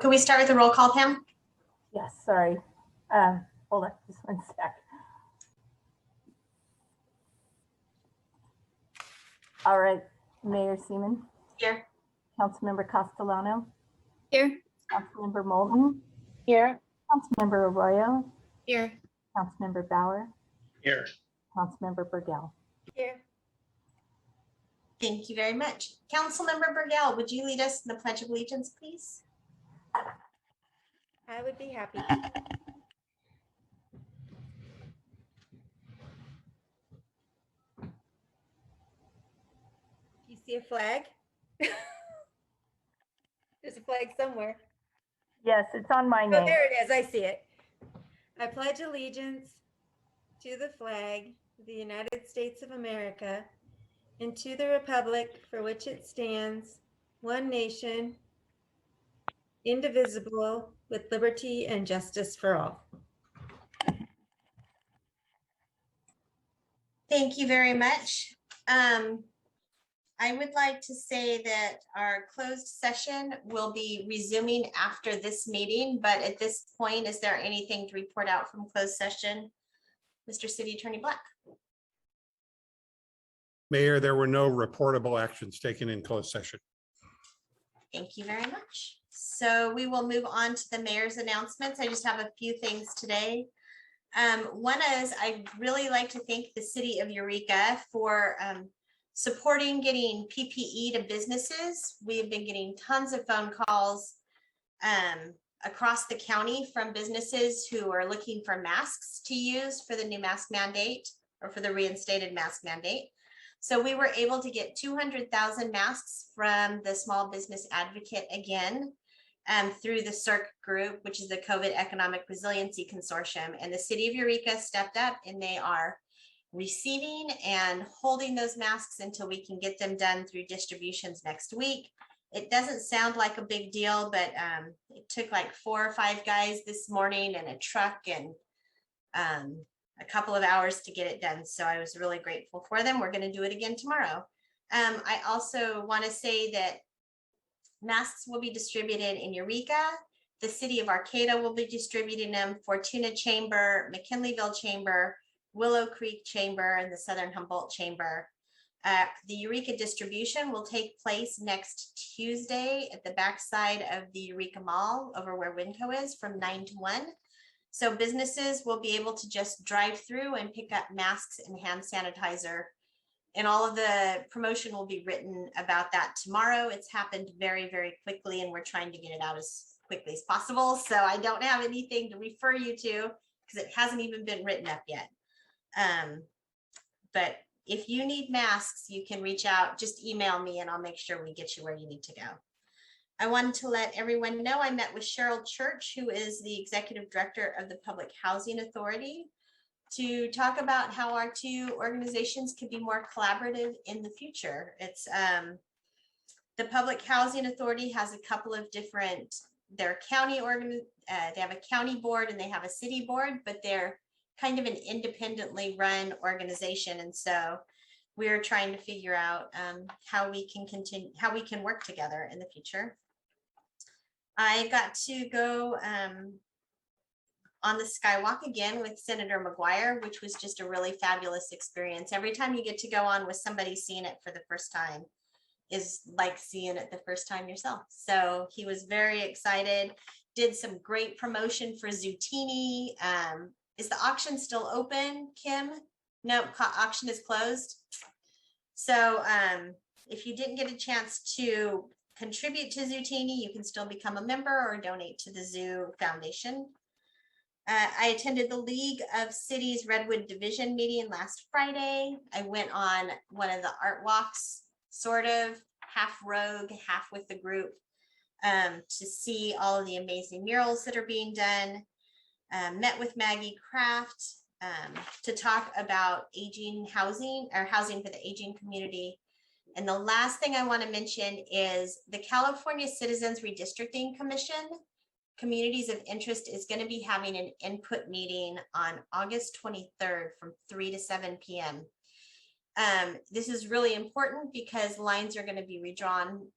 can we start with the roll call, Pam? Yes, sorry. Hold on just one sec. All right, Mayor Seaman. Here. Councilmember Castellano. Here. Councilmember Moulton. Here. Councilmember Arroyo. Here. Councilmember Bauer. Here. Councilmember Burgell. Here. Thank you very much. Councilmember Burgell, would you lead us in the Pledge of Allegiance, please? I would be happy. You see a flag? There's a flag somewhere. Yes, it's on my Oh, name. there it is. I see it. I pledge allegiance to the flag of the United States of America and to the republic for which it stands, one nation, indivisible, with liberty and justice for all. Thank you very much. I would like to say that our closed session will be resuming after this meeting, but at this point, is there anything to report out from closed session? Mr. City Attorney Black. Mayor, there were no reportable actions taken in closed session. Thank you very much. So we will move on to the mayor's announcements. I just have a few things today. One is I'd really like to thank the city of Eureka for supporting getting PPE to businesses. We have been getting tons of phone calls across the county from businesses who are looking for masks to use for the new mask mandate or for the reinstated mask mandate. So we were able to get 200,000 masks from the Small Business Advocate again through the CERC group, which is the COVID Economic Resiliency Consortium. And the city of Eureka stepped up and they are receiving and holding those masks until we can get them done through distributions next week. It doesn't sound like a big deal, but it took like 4 or 5 guys this morning and a truck and a couple of hours to get it done. So I was really grateful for them. We're going to do it again tomorrow. I also want to say that masks will be distributed in Eureka. The city of Arcata will be distributing them, Fortuna Chamber, McKinleyville Chamber, Willow Creek Chamber, and the Southern Humboldt Chamber. The Eureka distribution will take place next Tuesday at the backside of the Eureka Mall over where Winco is from 9 to 1. So businesses will be able to just drive through and pick up masks and hand sanitizer. And all of the promotion will be written about that tomorrow. It's happened very, very quickly, and we're trying to get it out as quickly as possible. So I don't have anything to refer you to because it hasn't even been written up yet. But if you need masks, you can reach out, just email me and I'll make sure we get you where you need to go. I wanted to let everyone know I met with Cheryl Church, who is the executive director of the Public Housing Authority, to talk about how our two organizations can be more collaborative in the future. It's the Public Housing Authority has a couple of different, their county they have a county board and they have a city board, but they're kind of an independently run organization. And so we're trying to figure out how we can continue, how we can work together in the future. I got to go on the Skywalk again with Senator McGuire, which was just a really fabulous experience. Every time you get to go on with somebody seeing it for the first time is like seeing it the first time yourself. So he was very excited, did some great promotion for Zucchini. Is the auction still open, Kim? No, auction is closed. So if you didn't get a chance to contribute to Zucchini, you can still become a member or donate to the Zoo Foundation. I attended the League of Cities Redwood Division meeting last Friday. I went on one of the art walks, sort of half rogue, half with the group, to see all of the amazing murals that are being done. Met with Maggie Kraft to talk about aging housing or housing for the aging community. And the last thing I want to mention is the California Citizens Redistricting Commission Communities of Interest is going to be having an input meeting on August 23rd from 3 to 7 p.m. This is really important because lines are going to be redrawn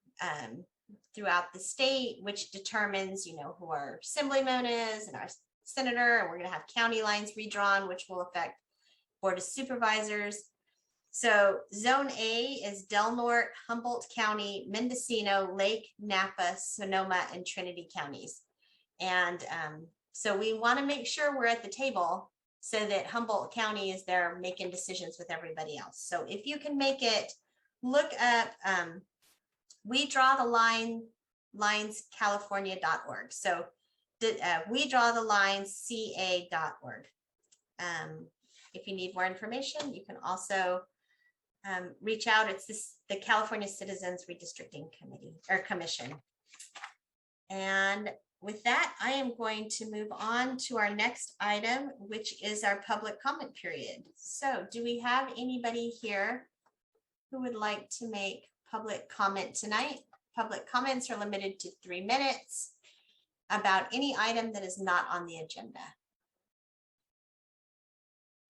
throughout the state, which determines, who our assemblyman is and our senator, and we're going to have county lines redrawn, which will affect Board of Supervisors. So Zone A is Del Norte, Humboldt County, Mendocino, Lake, Napa, Sonoma, and Trinity counties. And so we want to make sure we're at the table so that Humboldt County is there making decisions with everybody else. So if you can make it, look up we draw the lines California.org. So we draw the lines ca.org. If you need more information, you can also reach out. It's the California Citizens Redistricting Committee or Commission. And with that, I am going to move on to our next item, which is our public comment period. So do we have anybody here who would like to make public comment tonight? Public comments are limited to 3 minutes about any item that is not on the agenda.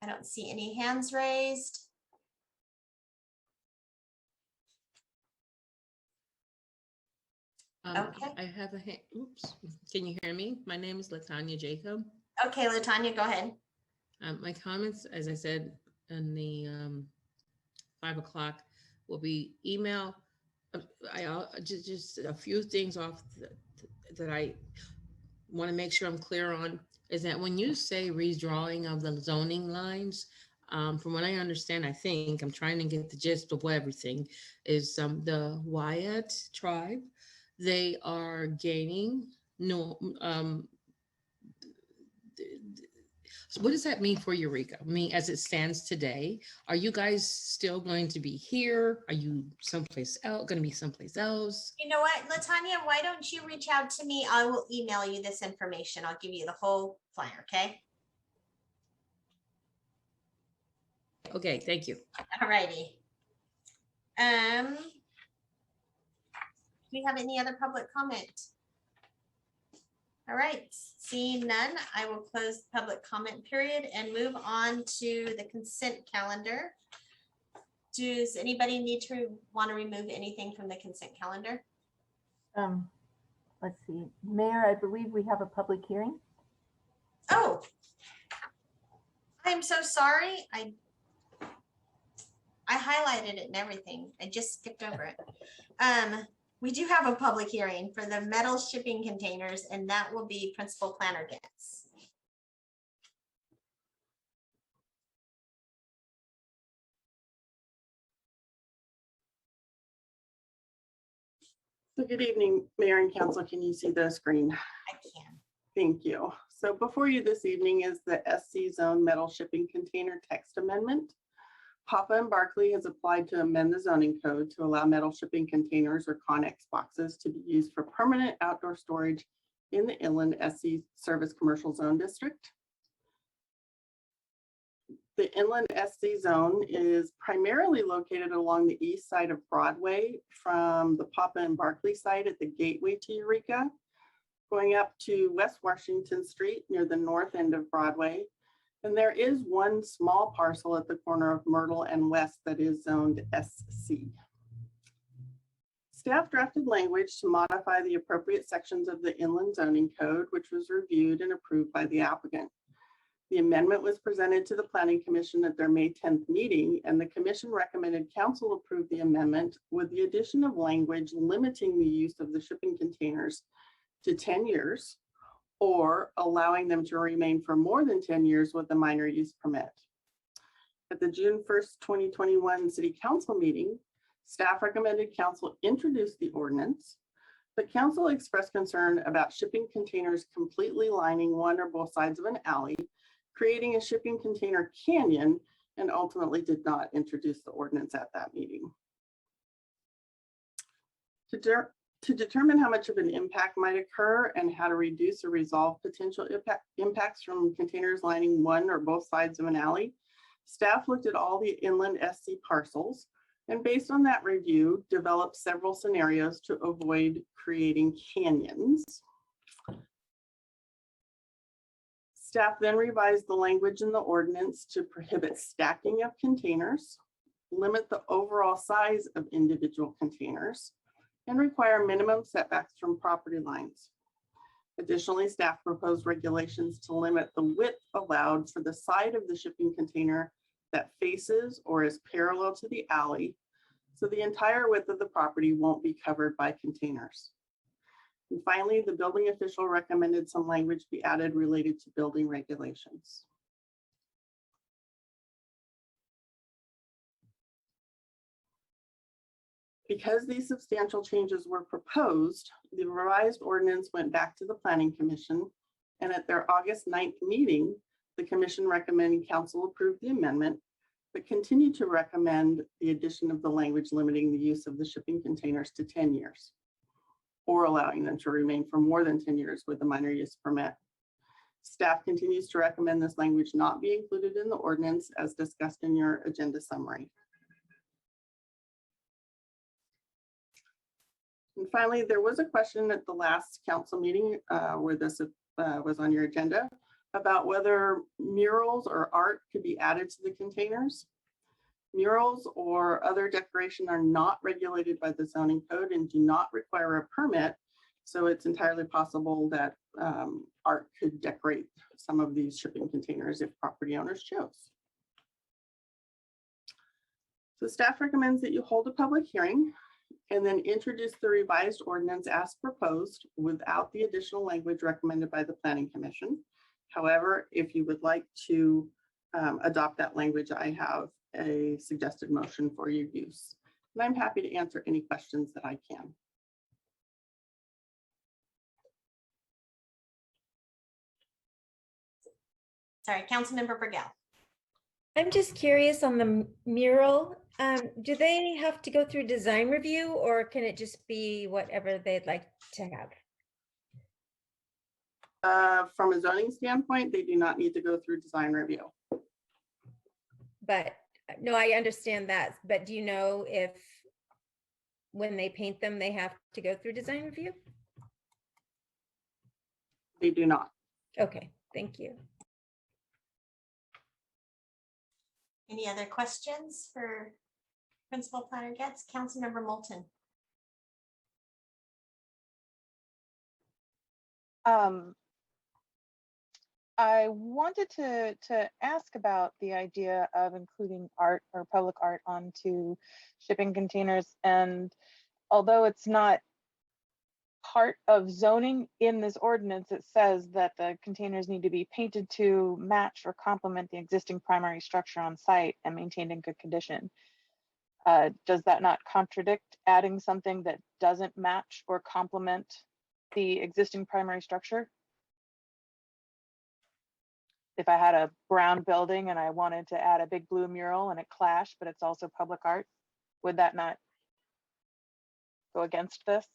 I don't see any hands raised. Okay. I have a hand. Oops. Can you hear me? My name is Latanya Jacob. Okay, Latanya, go ahead. My comments, as I said in the 5 o'clock, will be email. I just a few things off that I want to make sure I'm clear on is that when you say redrawing of the zoning lines, from what I understand, I think I'm trying to get the gist of what everything is. The Wyatt tribe, they are gaining no. What does that mean for Eureka? I mean, as it stands today, are you guys still going to be here? Are you someplace else? Going to be someplace else? You know what, Latanya, why don't you reach out to me? I will email you this information. I'll give you the whole flyer, okay? Okay, thank you. All righty. Do we have any other public comment? All right, seeing none, I will close the public comment period and move on to the consent calendar. Does anybody want to remove anything from the consent calendar? Let's see, Mayor, I believe we have a public hearing. Oh, I'm so sorry. I highlighted it and everything. I just skipped over it. We do have a public hearing for the metal shipping containers, and that will be Principal Planner Getz. So good evening, Mayor and Council. Can you see the screen? I can. Thank you. So before you this evening is the SC Zone Metal Shipping Container Text Amendment. Papa and Barkley has applied to amend the zoning code to allow metal shipping containers or Connex boxes to be used for permanent outdoor storage in the Inland SC Service Commercial Zone District. The Inland SC Zone is primarily located along the east side of Broadway from the Papa and Barkley site at the gateway to Eureka, going up to West Washington Street near the north end of Broadway. And there is one small parcel at the corner of Myrtle and West that is zoned SC. Staff drafted language to modify the appropriate sections of the Inland Zoning Code, which was reviewed and approved by the applicant. The amendment was presented to the Planning Commission at their May 10th meeting, and the Commission recommended Council approve the amendment with the addition of language limiting the use of the shipping containers to 10 years, or allowing them to remain for more than 10 years with a minor use permit. At the June 1st, 2021 City Council meeting, staff recommended Council introduce the ordinance, but Council expressed concern about shipping containers completely lining one or both sides of an alley, creating a shipping container canyon, and ultimately did not introduce the ordinance at that meeting. To determine how much of an impact might occur and how to reduce or resolve potential impacts from containers lining one or both sides of an alley, staff looked at all the Inland SC parcels, and based on that review, developed several scenarios to avoid creating canyons. Staff then revised the language in the ordinance to prohibit stacking of containers, limit the overall size of individual containers, and require minimum setbacks from property lines. Additionally, staff proposed regulations to limit the width allowed for the side of the shipping container that faces or is parallel to the alley, so the entire width of the property won't be covered by containers. And finally, the building official recommended some language be added related to building regulations. Because these substantial changes were proposed, the revised ordinance went back to the Planning Commission, and at their August 9th meeting, the commission recommended council approve the amendment, but continued to recommend the addition of the language limiting the use of the shipping containers to 10 years, or allowing them to remain for more than 10 years with a minor use permit. Staff continues to recommend this language not be included in the ordinance as discussed in your agenda summary. And finally, there was a question at the last council meeting where this was on your agenda about whether murals or art could be added to the containers. Murals or other decoration are not regulated by the zoning code and do not require a permit. So it's entirely possible that art could decorate some of these shipping containers if property owners chose. So staff recommends that you hold a public hearing and then introduce the revised ordinance as proposed without the additional language recommended by the Planning Commission. However, if you would like to adopt that language, I have a suggested motion for your use. And I'm happy to answer any questions that I can. Sorry, Councilmember Burgell. I'm just curious on the mural. Do they have to go through design review or can it just be whatever they'd like to have? From a zoning standpoint, they do not need to go through design review. But no, I understand that. But do you know if when they paint them, they have to go through design review? They do not. Okay, thank you. Any other questions for Principal Planner Getz? Councilmember Moulton. I wanted to ask about the idea of including art or public art onto shipping containers. And although it's not part of zoning in this ordinance, it says that the containers need to be painted to match or complement the existing primary structure on site and maintained in good condition. Does that not contradict adding something that doesn't match or complement the existing primary structure? If I had a brown building and I wanted to add a big blue mural and it clashed, but it's also public art, would that not go against this?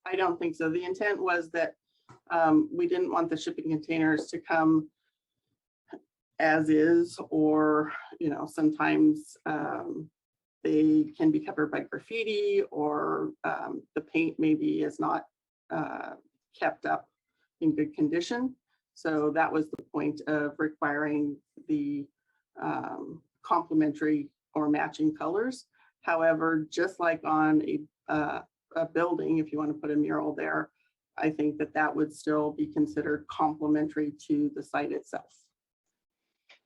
I don't think so. The intent was that we didn't want the shipping containers to come as is, or, you know, sometimes they can be covered by graffiti, or the paint maybe is not kept up in good condition. So that was the point of requiring the complementary or matching colors. However, just like on a building, if you want to put a mural there, I think that that would still be considered complementary to the site itself.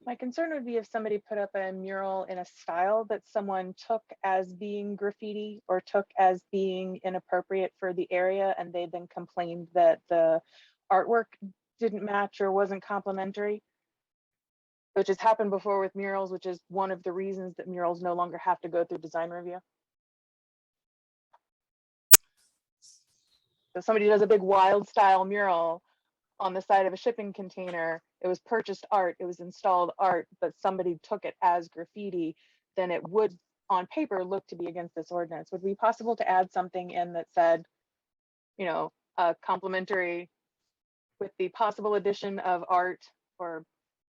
My concern would be if somebody put up a mural in a style that someone took as being graffiti or took as being inappropriate for the area, and they then complained that the artwork didn't match or wasn't complimentary, which has happened before with murals, which is one of the reasons that murals no longer have to go through design review. So somebody does a big wild style mural on the side of a shipping container, it was purchased art, it was installed art, but somebody took it as graffiti, then it would on paper look to be against this ordinance. Would it be possible to add something in that said, you know, complementary with the possible addition of art, or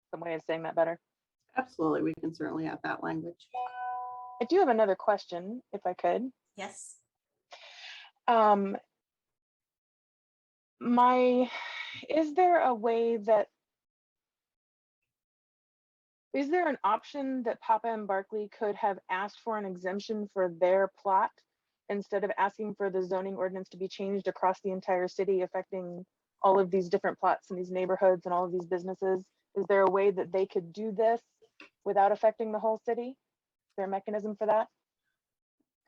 some way of saying that better? Absolutely, we can certainly add that language. I do have another question, if I could. Yes. Is there a way that, is there an option that Papa and Barkley could have asked for an exemption for their plot instead of asking for the zoning ordinance to be changed across the entire city, affecting all of these different plots and these neighborhoods and all of these businesses? Is there a way that they could do this without affecting the whole city? Is there a mechanism for that?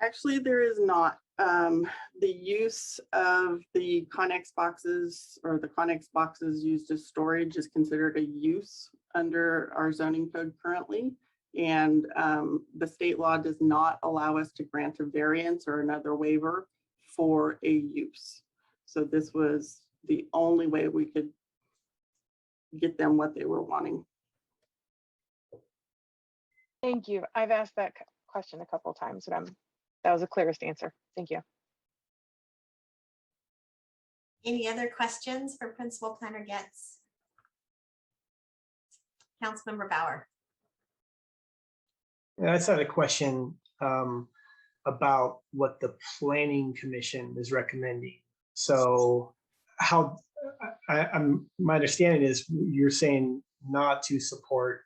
Actually, there is not. The use of the Connex boxes or the Connex boxes used as storage is considered a use under our zoning code currently. And the state law does not allow us to grant a variance or another waiver for a use. So this was the only way we could get them what they were wanting. Thank you. I've asked that question a couple of times, but that was the clearest answer. Thank you. Any other questions for Principal Planner Getz? Councilmember Bauer. I just had a question about what the Planning Commission is recommending. So how, my understanding is you're saying not to support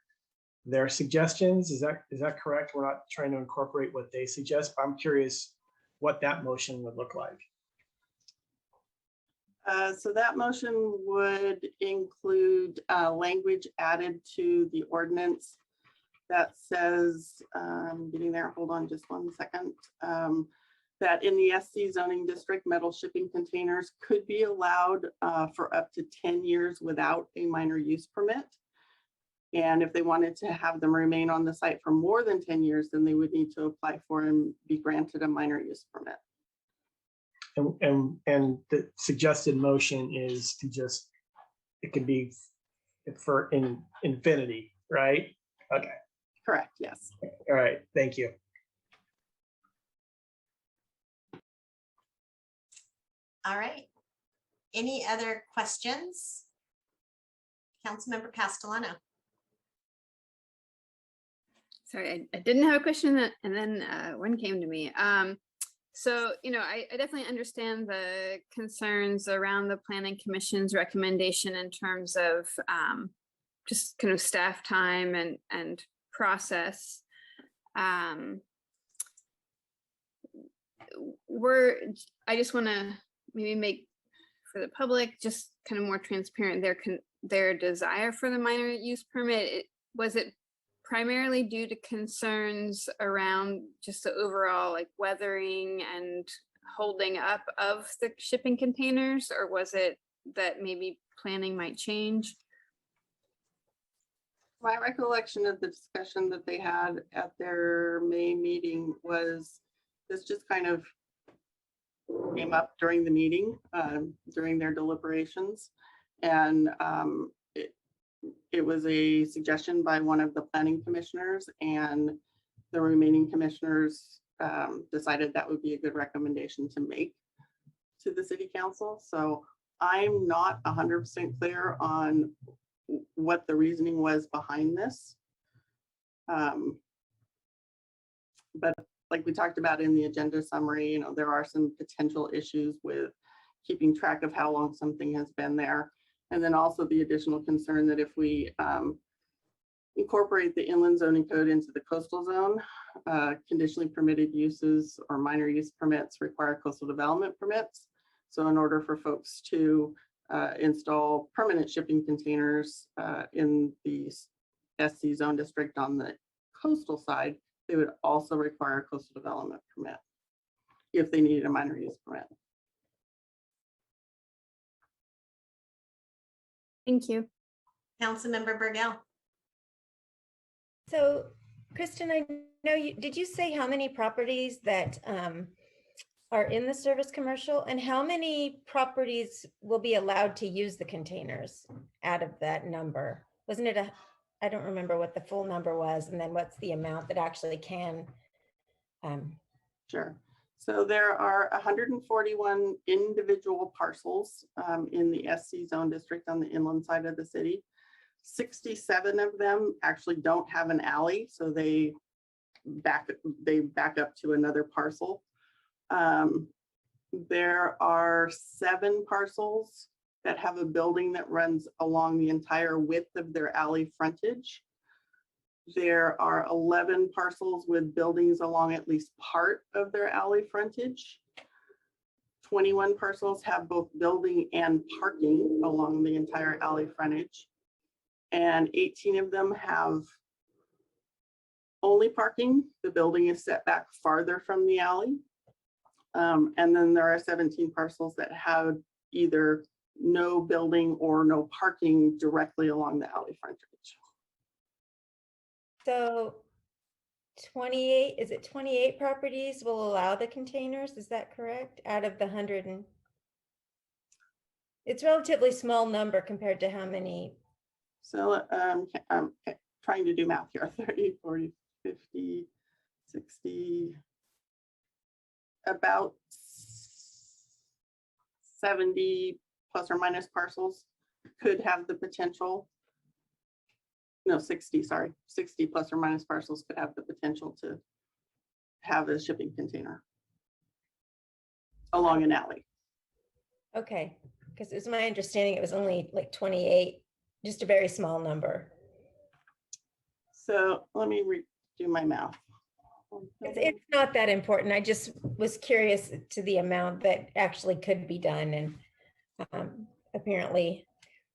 their suggestions. Is that correct? We're not trying to incorporate what they suggest, but I'm curious what that motion would look like. So that motion would include language added to the ordinance that says, getting there, hold on just 1 second, that in the SC zoning district, metal shipping containers could be allowed for up to 10 years without a minor use permit. And if they wanted to have them remain on the site for more than 10 years, then they would need to apply for and be granted a minor use permit. And the suggested motion is to just, it could be for infinity, right? Okay. Correct, yes. All right, thank you. All right. Any other questions? Councilmember Castellano. Sorry, I didn't have a question and then one came to me. So, you know, I definitely understand the concerns around the Planning Commission's recommendation in terms of just kind of staff time and process. I just want to maybe make for the public just kind of more transparent their desire for the minor use permit. Was it primarily due to concerns around just the overall like weathering and holding up of the shipping containers, or was it that maybe planning might change? My recollection of the discussion that they had at their May meeting was this just kind of came up during the meeting, during their deliberations. And it was a suggestion by one of the planning commissioners, and the remaining commissioners decided that would be a good recommendation to make to the city council. So I'm not 100% clear on what the reasoning was behind this. But like we talked about in the agenda summary, you know, there are some potential issues with keeping track of how long something has been there. And then also the additional concern that if we incorporate the inland zoning code into the coastal zone, conditionally permitted uses or minor use permits require coastal development permits. So in order for folks to install permanent shipping containers in the SC zone district on the coastal side, they would also require a coastal development permit if they needed a minor use permit. Thank you. Councilmember Burgell. So, Kristen, I know did you say how many properties that are in the service commercial, and how many properties will be allowed to use the containers out of that number? Wasn't it I don't remember what the full number was, and then what's the amount that actually can? Sure. So there are 141 individual parcels in the SC zone district on the inland side of the city. 67 of them actually don't have an alley, so they back up to another parcel. There are 7 parcels that have a building that runs along the entire width of their alley frontage. There are 11 parcels with buildings along at least part of their alley frontage. 21 parcels have both building and parking along the entire alley frontage. And 18 of them have only parking. The building is set back farther from the alley. And then there are 17 parcels that have either no building or no parking directly along the alley frontage. So 28, is it 28 properties will allow the containers? Is that correct? Out of the 100 and it's relatively small number compared to how many? So I'm trying to do math here, 30, 40, 50, 60, about 70 plus or minus parcels could have the potential. No, 60, sorry, 60 plus or minus parcels could have the potential to have a shipping container along an alley. Okay, because it was my understanding it was only like 28, just a very small number. So let me do my math. It's not that important. I just was curious to the amount that actually could be done, and apparently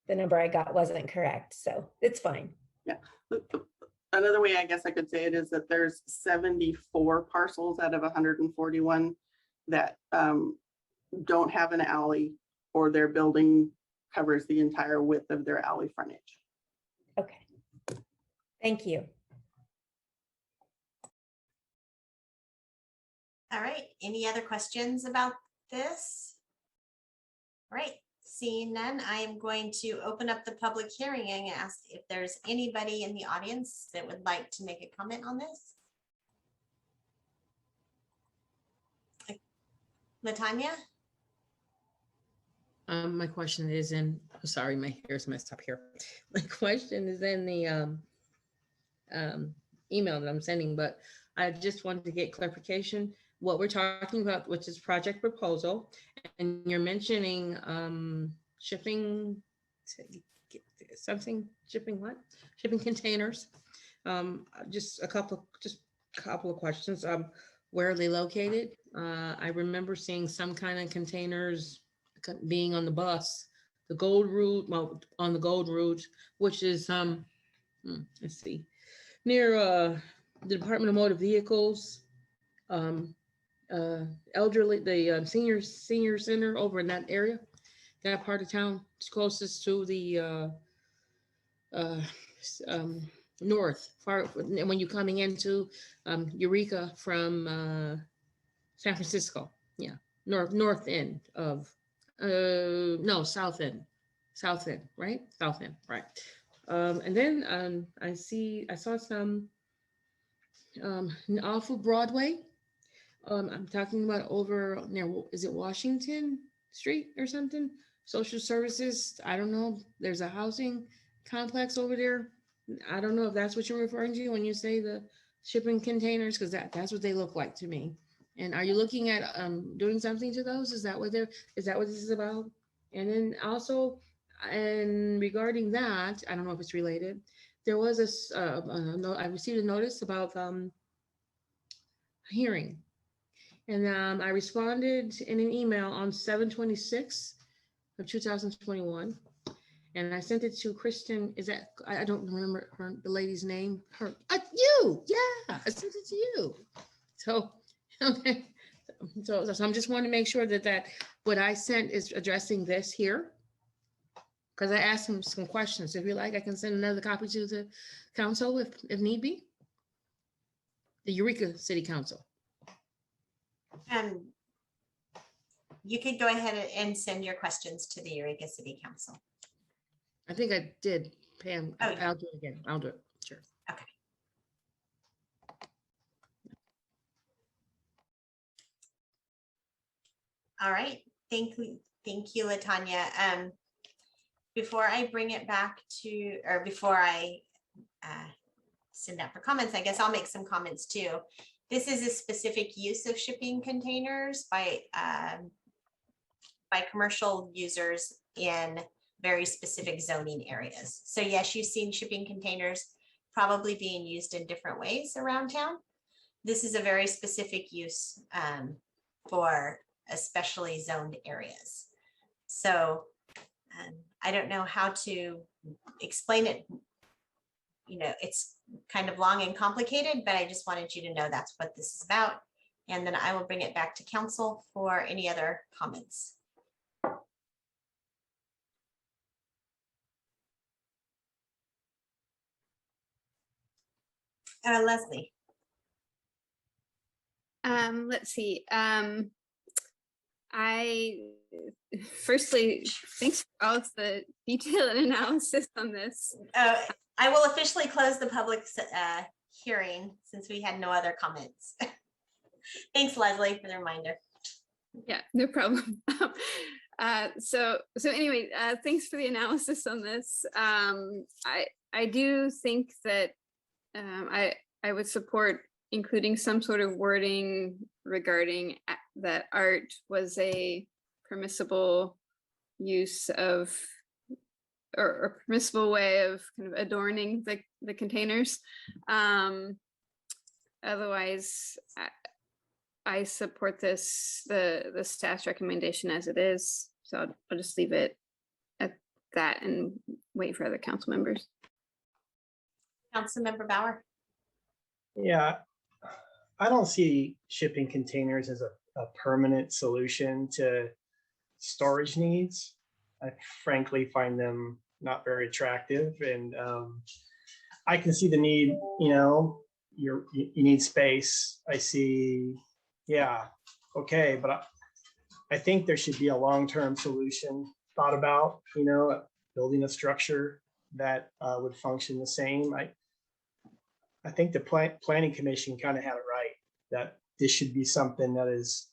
the number I got wasn't correct, so it's fine. Yeah. Another way I guess I could say it is that there's 74 parcels out of 141 that don't have an alley, or their building covers the entire width of their alley frontage. Okay. Thank you. All right, any other questions about this? All right, seeing none, I am going to open up the public hearing and ask if there's anybody in the audience that would like to make a comment on this. Latanya? My question is in, sorry, my hair's messed up here. My question is in the email that I'm sending, but I just wanted to get clarification what we're talking about, which is project proposal, and you're mentioning shipping something, shipping what? Shipping containers. Just a couple of questions. Where are they located? I remember seeing some kind of containers being on the bus, the Gold Route, well, on the Gold Route, which is let's see, near the Department of Motor Vehicles, elderly, the senior center over in that area, that part of town. It's closest to the north, far when you're coming into Eureka from San Francisco. Yeah, north end of no, south end, right? South end, right. And then I saw some off of Broadway. I'm talking about over near, is it Washington Street or something? Social services, I don't know. There's a housing complex over there. I don't know if that's what you're referring to when you say the shipping containers, because that's what they look like to me. And are you looking at doing something to those? Is that what this is about? And then also, and regarding that, I don't know if it's related. There was I received a notice about a hearing, and I responded in an email on 7/26 of 2021, and I sent it to Kristen. Is that, I don't remember the lady's name. You, yeah, I sent it to you. So. Okay, so I'm just wanting to make sure that what I sent is addressing this here, because I asked him some questions. If you like, I can send another copy to the council if need be. The Eureka City Council. You could go ahead and send your questions to the Eureka City Council. I think I did, Pam. Oh, I'll do it again. I'll do it. Sure. Okay. All right, thank you, Latanya. Before I bring it back to, or before I send out for comments, I guess I'll make some comments too. This is a specific use of shipping containers by commercial users in very specific zoning areas. So yes, you've seen shipping containers probably being used in different ways around town. This is a very specific use for especially zoned areas. So I don't know how to explain it. You know, it's kind of long and complicated, but I just wanted you to know that's what this is about. And then I will bring it back to council for any other comments. Leslie. Let's see. I firstly, thanks for all of the detailed analysis on this. I will officially close the public hearing since we had no other comments. Thanks, Leslie, for the reminder. Yeah, no problem. So anyway, thanks for the analysis on this. I do think that I would support including some sort of wording regarding that art was a permissible use of or permissible way of kind of adorning the containers. Otherwise, I support the staff's recommendation as it is. So I'll just leave it at that and wait for other council members. Councilmember Bauer. Yeah, I don't see shipping containers as a permanent solution to storage needs. I frankly find them not very attractive, and I can see the need. You know, you need space. I see. Yeah, okay, but I think there should be a long-term solution thought about. You know, building a structure that would function the same. I think the planning commission kind of had it right that this should be something that is,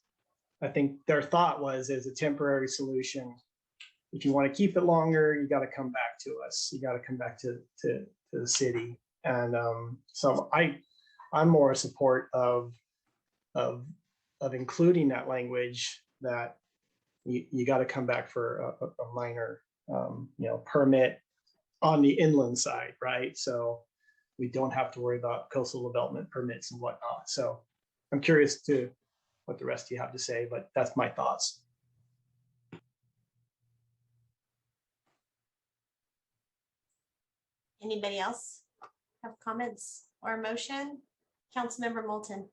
I think their thought was as a temporary solution. If you want to keep it longer, you got to come back to us. You got to come back to the city. And so I'm more a support of including that language that you got to come back for a minor, permit on the inland side, right? So we don't have to worry about coastal development permits and whatnot. So I'm curious to what the rest of you have to say, but that's my thoughts. Anybody else have comments or a motion? Councilmember Moulton.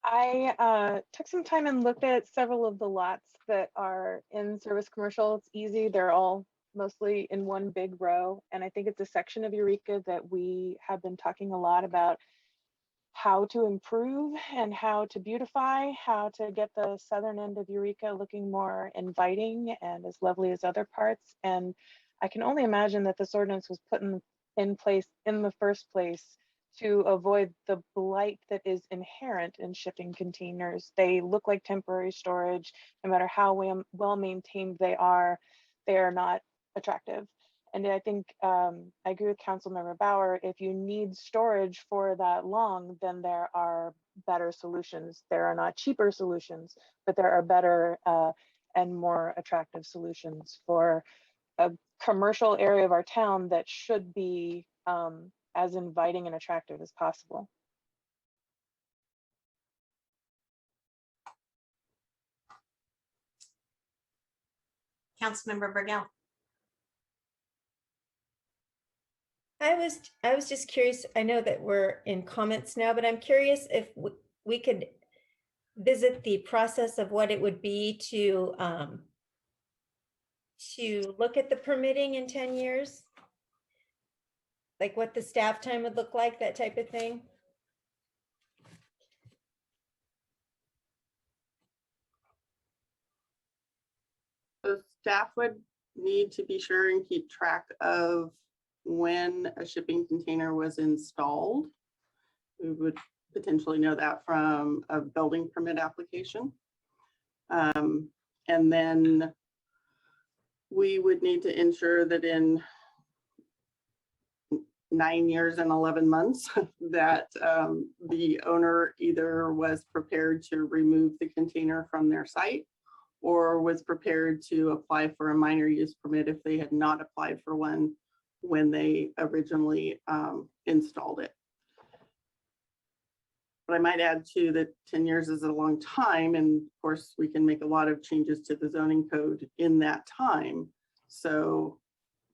I took some time and looked at several of the lots that are in service commercial. It's easy. They're all mostly in one big row. And I think it's a section of Eureka that we have been talking a lot about how to improve and how to beautify, how to get the southern end of Eureka looking more inviting and as lovely as other parts. And I can only imagine that this ordinance was put in place in the first place to avoid the blight that is inherent in shipping containers. They look like temporary storage. No matter how well maintained they are not attractive. And I think I agree with Councilmember Bauer. If you need storage for that long, then there are better solutions. There are not cheaper solutions, but there are better and more attractive solutions for a commercial area of our town that should be as inviting and attractive as possible. Councilmember Burgell. I was just curious. I know that we're in comments now, but I'm curious if we could visit the process of what it would be to look at the permitting in 10 years, like what the staff time would look like, that type of thing. So staff would need to be sure and keep track of when a shipping container was installed. We would potentially know that from a building permit application. And then we would need to ensure that in 9 years and 11 months that the owner either was prepared to remove the container from their site or was prepared to apply for a minor use permit if they had not applied for one when they originally installed it. But I might add too that 10 years is a long time, and of course we can make a lot of changes to the zoning code in that time. So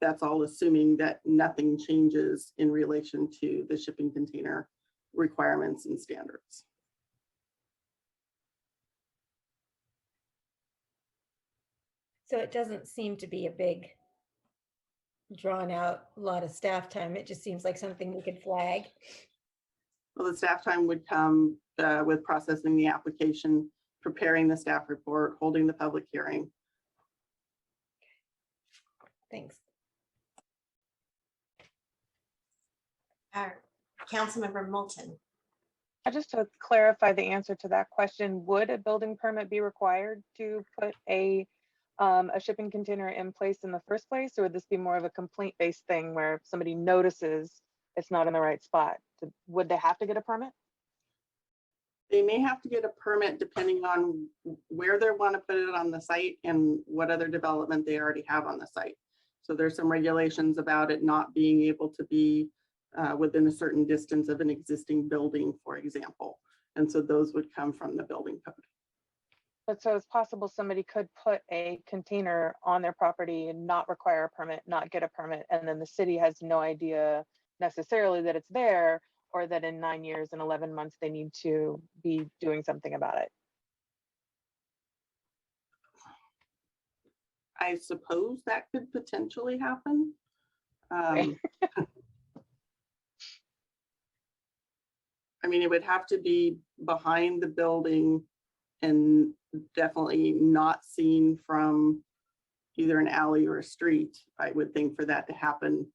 that's all assuming that nothing changes in relation to the shipping container requirements and standards. So it doesn't seem to be a big drawn out lot of staff time. It just seems like something we could flag. Well, the staff time would come with processing the application, preparing the staff report, holding the public hearing. Thanks. Councilmember Moulton. Just to clarify the answer to that question, would a building permit be required to put a shipping container in place in the first place, or would this be more of a complaint-based thing where if somebody notices it's not in the right spot? Would they have to get a permit? They may have to get a permit depending on where they want to put it on the site and what other development they already have on the site. So there's some regulations about it not being able to be within a certain distance of an existing building, for example. And so those would come from the building code. But so it's possible somebody could put a container on their property and not require a permit, not get a permit, and then the city has no idea necessarily that it's there, or that in 9 years and 11 months they need to be doing something about it. I suppose that could potentially happen. I mean, it would have to be behind the building and definitely not seen from either an alley or a street, I would think, for that to happen.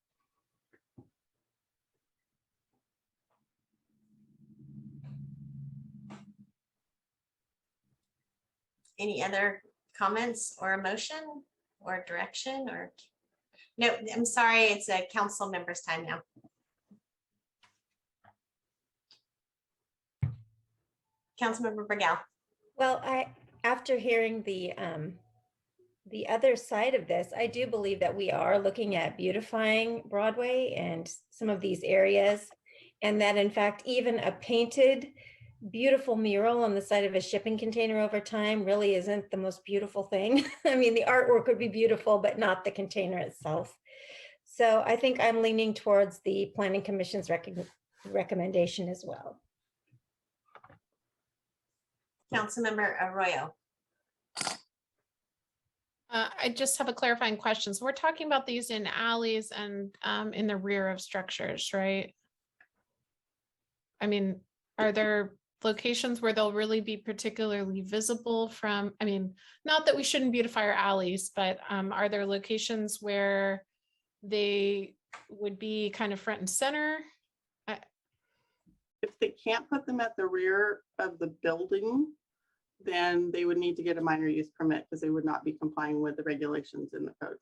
Any other comments or emotion or direction or? No, I'm sorry, it's a council member's time now. Councilmember Burgell. Well, after hearing the other side of this, I do believe that we are looking at beautifying Broadway and some of these areas, and that in fact, even a painted beautiful mural on the side of a shipping container over time really isn't the most beautiful thing. I mean, the artwork would be beautiful, but not the container itself. So I think I'm leaning towards the Planning Commission's recommendation as well. Councilmember Arroyo. I just have a clarifying question. So we're talking about these in alleys and in the rear of structures, right? I mean, are there locations where they'll really be particularly visible from, I mean, not that we shouldn't beautify our alleys, but are there locations where they would be kind of front and center? If they can't put them at the rear of the building, then they would need to get a minor use permit because they would not be complying with the regulations in the code.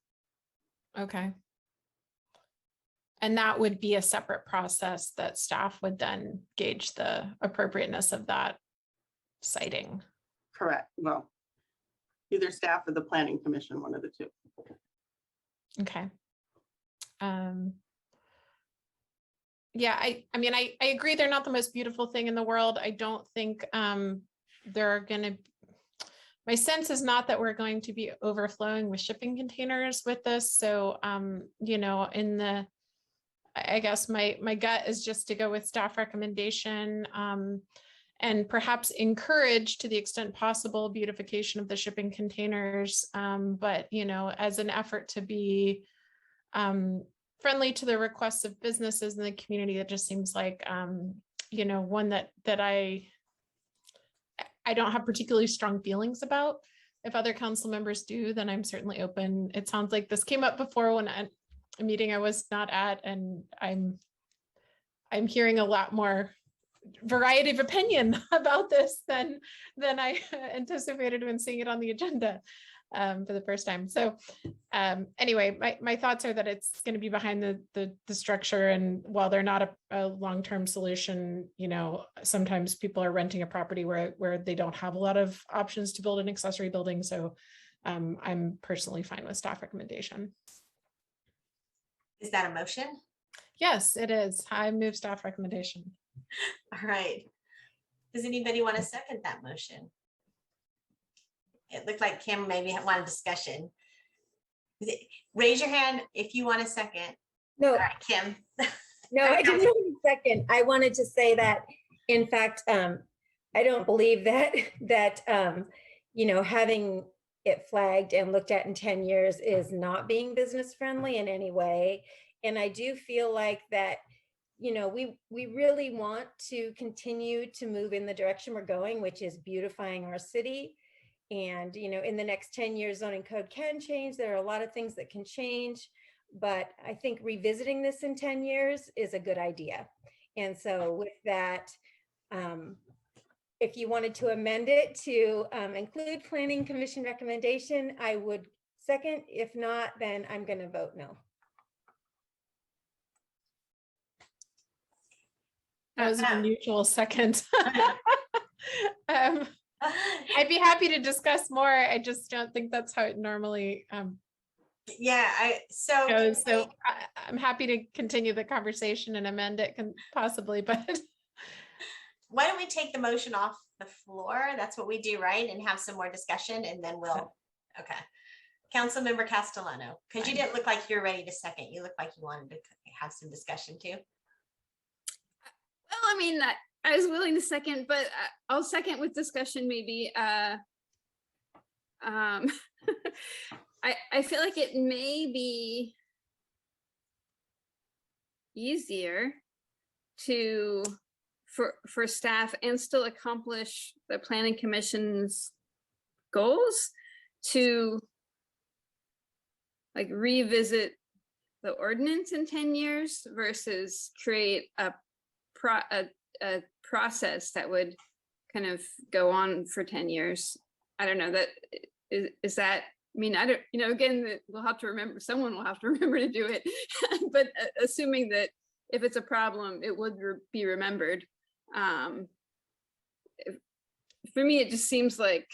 Okay. And that would be a separate process that staff would then gauge the appropriateness of that siting. Correct. Well, either staff or the Planning Commission, one of the two. Okay. Yeah, I mean, I agree they're not the most beautiful thing in the world. I don't think they're going to, my sense is not that we're going to be overflowing with shipping containers with this. So, you know, in the, I guess my gut is just to go with staff recommendation and perhaps encourage to the extent possible beautification of the shipping containers. But, you know, as an effort to be friendly to the requests of businesses in the community, that just seems like, you know, one that I don't have particularly strong feelings about. If other council members do, then I'm certainly open. It sounds like this came up before when a meeting I was not at, and I'm hearing a lot more variety of opinion about this than I anticipated when seeing it on the agenda for the first time. So anyway, my thoughts are that it's going to be behind the structure, and while they're not a long-term solution, you know, sometimes people are renting a property where they don't have a lot of options to build an accessory building. So I'm personally fine with staff recommendation. Is that a motion? Yes, it is. I move staff recommendation. All right. Does anybody want to second that motion? It looked like Kim maybe wanted discussion. Raise your hand if you want a second. All No, right, Kim. no, I didn't want a second. I wanted to say that, in fact, I don't believe that having it flagged and looked at in 10 years is not being business friendly in any way. And I do feel like that, we really want to continue to move in the direction we're going, which is beautifying our city. And, in the next 10 years, zoning code can change. There are a lot of things that can change, but I think revisiting this in 10 years is a good idea. And so with that, if you wanted to amend it to include planning commission recommendation, I would second. If not, then I'm going to vote no. That was a mutual second. I'd be happy to discuss more. I just don't think that's how it normally Yeah, goes. So I'm happy to continue the conversation and amend it possibly, but why don't we take the motion off the floor? That's what we do, right? And have some more discussion and then we'll, okay. Councilmember Castellano, because you didn't look like you're ready to second. You look like you wanted to have some discussion too. Well, I mean, I was willing to second, but I'll second with discussion maybe. I feel like it may be easier for staff and still accomplish the planning commission's goals to like revisit the ordinance in 10 years versus create a process that would kind of go on for 10 years. I don't know, that is that, I mean, I don't, again, we'll have to remember, someone will have to remember to do it, but assuming that if it's a problem, it would be remembered. For me, it just seems like,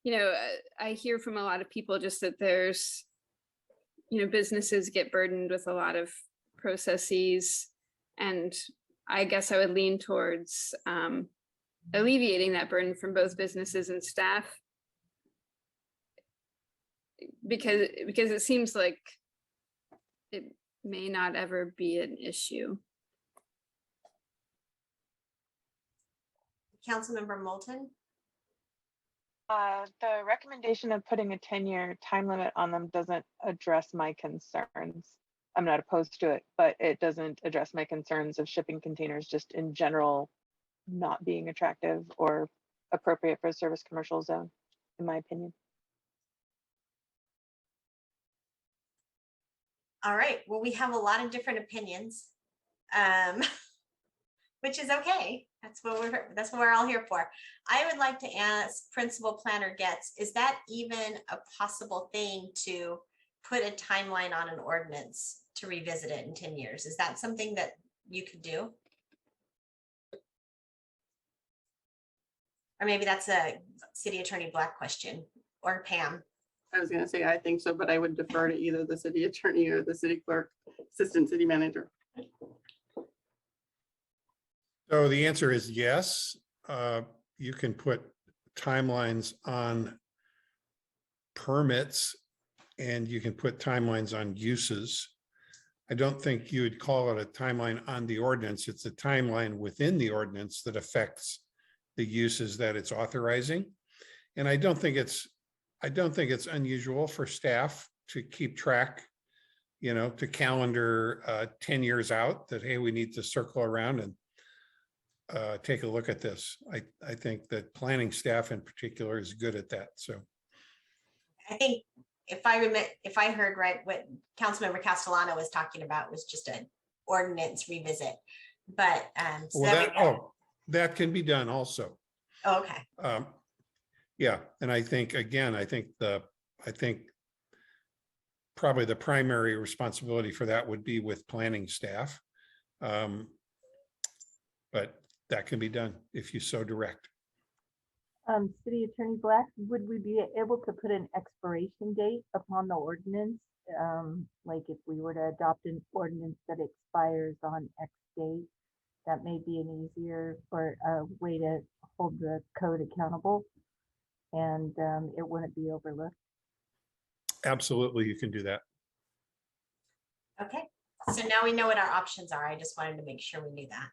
I hear from a lot of people just that there's, businesses get burdened with a lot of processes, and I guess I would lean towards alleviating that burden from both businesses and staff, because it seems like it may not ever be an issue. Councilmember Moulton? The recommendation of putting a 10-year time limit on them doesn't address my concerns. I'm not opposed to it, but it doesn't address my concerns of shipping containers just in general not being attractive or appropriate for a service commercial zone, in my opinion. All right, well, we have a lot of different opinions, which is okay. That's what we're all here for. I would like to ask Principal Planner Getz, is that even a possible thing to put a timeline on an ordinance to revisit it in 10 years? Is that something that you could do? Or maybe that's a City Attorney Black question, or Pam. I was gonna say, I think so, but I would defer to either the city attorney or the city clerk, assistant city manager. So the answer is yes. You can put timelines on permits and you can put timelines on uses. I don't think you would call it a timeline on the ordinance. It's a timeline within the ordinance that affects the uses that it's authorizing. And I don't think it's unusual for staff to keep track, to calendar 10 years out that, hey, we need to circle around and take a look at this. I think that planning staff in particular is good at that. So I think if I heard right, what Councilmember Castellano was talking about was just an ordinance revisit. But that can be done also. Oh, okay. Yeah, and I think probably the primary responsibility for that would be with planning staff. But that can be done if you so direct. City Attorney Black, would we be able to put an expiration date upon the ordinance like if we were to adopt an ordinance that expires on X date, that may be an easier or a way to hold the code accountable, and it wouldn't be overlooked. Absolutely, you can do that. Okay, so now we know what our options are. I just wanted to make sure we knew that.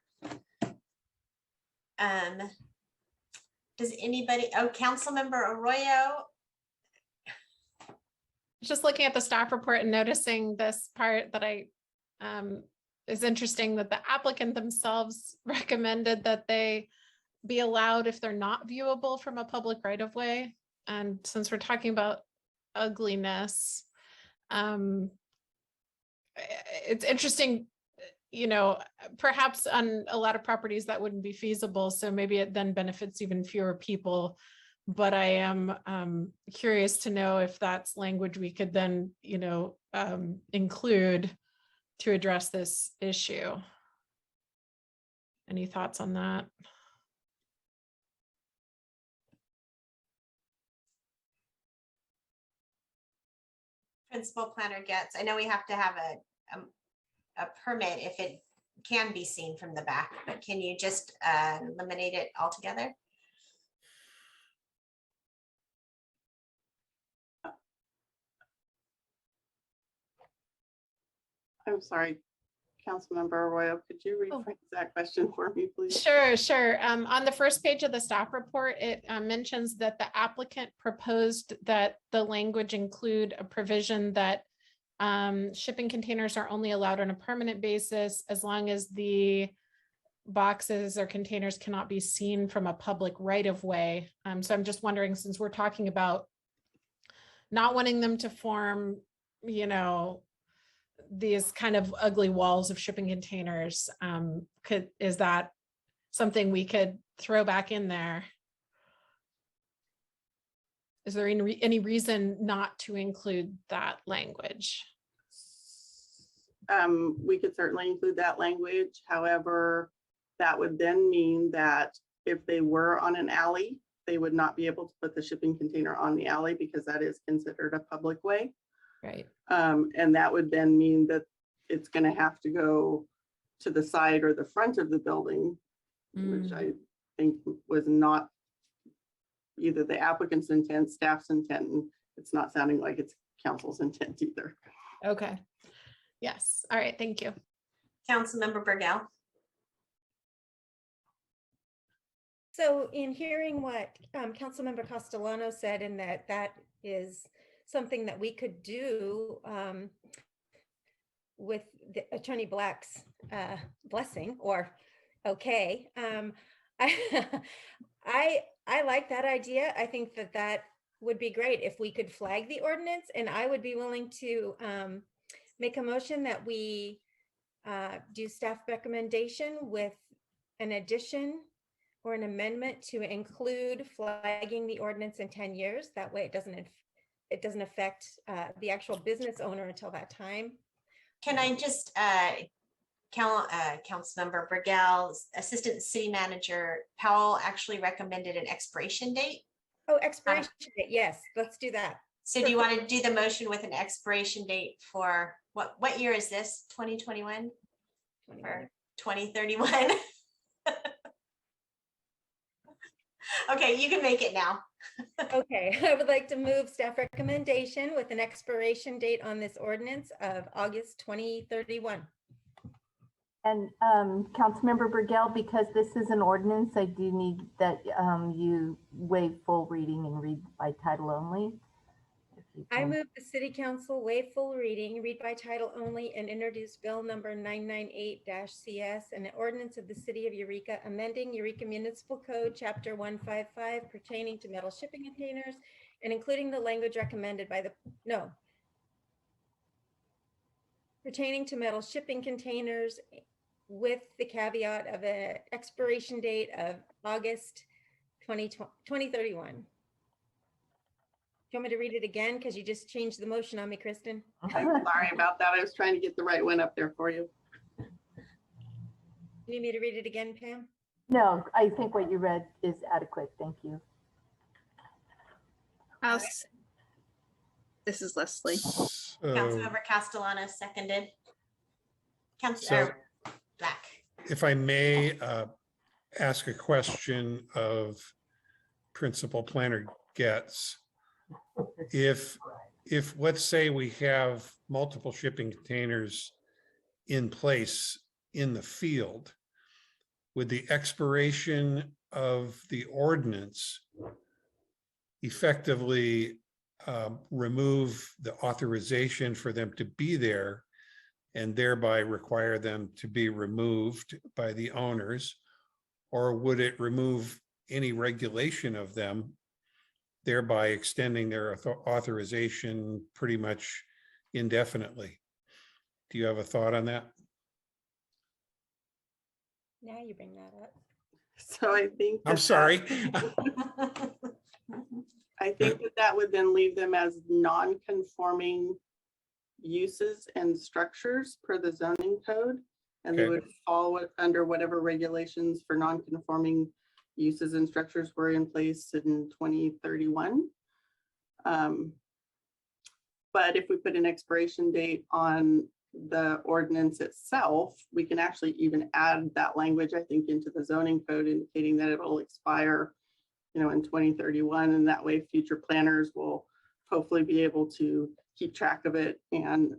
Does anybody, oh, Councilmember Arroyo, Just looking at the staff report and noticing this part that is interesting, that the applicant themselves recommended that they be allowed if they're not viewable from a public right of way. And since we're talking about ugliness, it's interesting, you know, perhaps on a lot of properties that wouldn't be feasible. So maybe it then benefits even fewer people. But I am curious to know if that's language we could then, you know, include to address this issue. Any thoughts on that? Principal Planner gets, I know we have to have a permit if it can be seen from the back, but can you just eliminate it altogether? I'm sorry, Councilmember Arroyo, could you rephrase that question for me, please? Sure. On the first page of the staff report, it mentions that the applicant proposed that the language include a provision that shipping containers are only allowed on a permanent basis as long as the boxes or containers cannot be seen from a public right of way. So I'm just wondering, since we're talking about not wanting them to form, you know, these kind of ugly walls of shipping containers, is that something we could throw back in there? Is there any reason not to include that language? We could certainly include that language. However, that would then mean that if they were on an alley, they would not be able to put the shipping container on the alley because that is considered a public way. Right. And that would then mean that it's going to have to go to the side or the front of the building, which I think was not either the applicant's intent, staff's intent, and it's not sounding like it's council's intent either. Okay. Yes. All right. Thank you. Councilmember Burgell. So in hearing what Councilmember Castellano said, and that is something that we could do with the Attorney Black's blessing or okay. I like that idea. I think that would be great if we could flag the ordinance, and I would be willing to make a motion that we do staff recommendation with an addition or an amendment to include flagging the ordinance in 10 years. That way it doesn't affect the actual business owner until that time. Can I just, Councilmember Burgell's Assistant City Manager Powell actually recommended an expiration date. Oh, expiration date, yes, let's do that. So do you want to do the motion with an expiration date for what year is this? 2021 or 2031? Okay, you can make it now. Okay, I would like to move staff recommendation with an expiration date on this ordinance of August 2031. And Councilmember Burgell, because this is an ordinance, I do need that you waive full reading and read by title only. I move the City Council waive full reading, read by title only, and introduce Bill number 998-CS, an ordinance of the City of Eureka, amending Eureka Municipal Code, Chapter 155, pertaining to metal shipping containers, and including the language recommended by pertaining to metal shipping containers, with the caveat of an expiration date of August 2031. Do you want me to read it again? Because you just changed the motion on me, Kristen. I'm sorry about that. I was trying to get the right one up there for you. You need me to read it again, Pam? No, I think what you read is adequate. Thank you. This is Leslie. So Councilmember Castellano seconded. So- Councilor Black. if I may ask a question of Principal Planner Getz, if let's say we have multiple shipping containers in place in the field, would the expiration of the ordinance effectively remove the authorization for them to be there and thereby require them to be removed by the owners? Or would it remove any regulation of them, thereby extending their authorization pretty much indefinitely? Do you have a thought on that? Now you bring that up. So I think. I'm that sorry. I think that would then leave them as non-conforming uses and structures per the zoning code. And they Okay. would fall under whatever regulations for non-conforming uses and structures were in place in 2031. But if we put an expiration date on the ordinance itself, we can actually even add that language, I think, into the zoning code indicating that it'll expire, in 2031. And that way future planners will hopefully be able to keep track of it and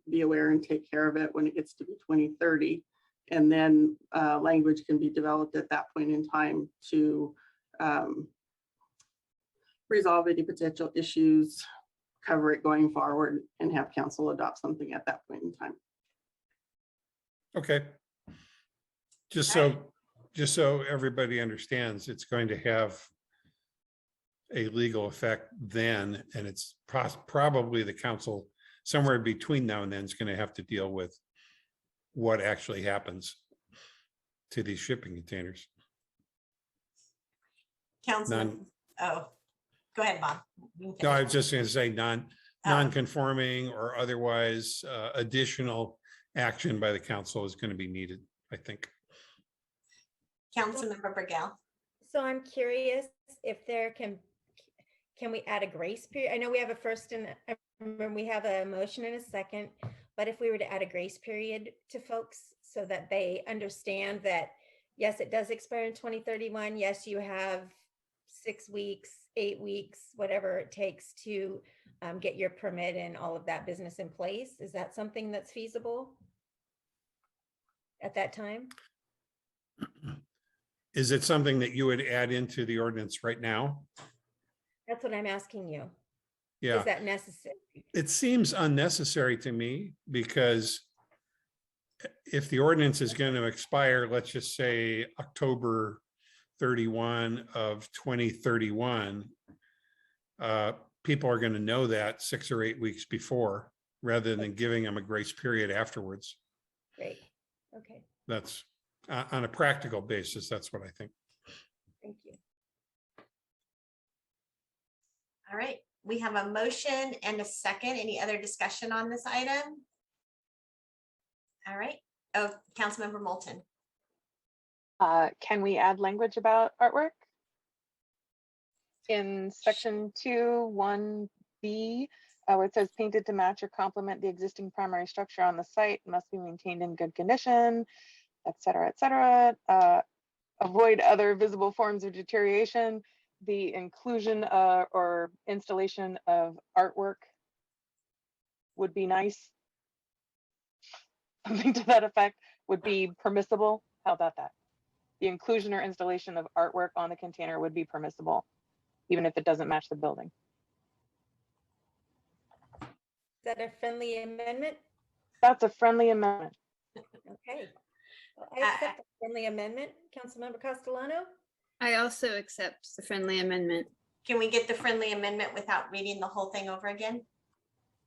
be aware and take care of it when it gets to be 2030. And then language can be developed at that point in time to resolve any potential issues, cover it going forward, and have council adopt something at that point in time. Okay. Just so everybody understands, it's going to have a legal effect then, and it's probably the council somewhere between now and then is going to have to deal with what actually happens to these shipping containers. Councilman, oh, go ahead, Bob. You can No, I finish. was just going to say non-conforming or otherwise additional action by the council is going to be needed, I think. Councilmember Burgell. So I'm curious if there can we add a grace period? I know we have a first and we have a motion and a second, but if we were to add a grace period to folks so that they understand that, yes, it does expire in 2031. Yes, you have 6 weeks, 8 weeks, whatever it takes to get your permit and all of that business in place. Is that something that's feasible at that time? Is it something that you would add into the ordinance right now? That's what I'm asking you. Yeah. Is that necessary? It seems unnecessary to me because if the ordinance is going to expire, let's just say October 31 of 2031, people are going to know that 6 or 8 weeks before, rather than giving them a grace period afterwards. Great. Okay. That's on a practical basis. That's what I think. Thank you. All right, we have a motion and a second. Any other discussion on this item? All right. Oh, Councilmember Moulton. Can we add language about artwork? In section 2(1)(b), where it says painted to match or complement the existing primary structure on the site, must be maintained in good condition, et cetera, et cetera. Avoid other visible forms of deterioration. The inclusion or installation of artwork would be nice. Something to that effect would be permissible. How about that? The inclusion or installation of artwork on the container would be permissible, even if it doesn't match the building. Is that a friendly amendment? That's a friendly amendment. Okay. Well, I accept the friendly amendment. Councilmember Castellano? I also accept the friendly amendment. Can we get the friendly amendment without reading the whole thing over again?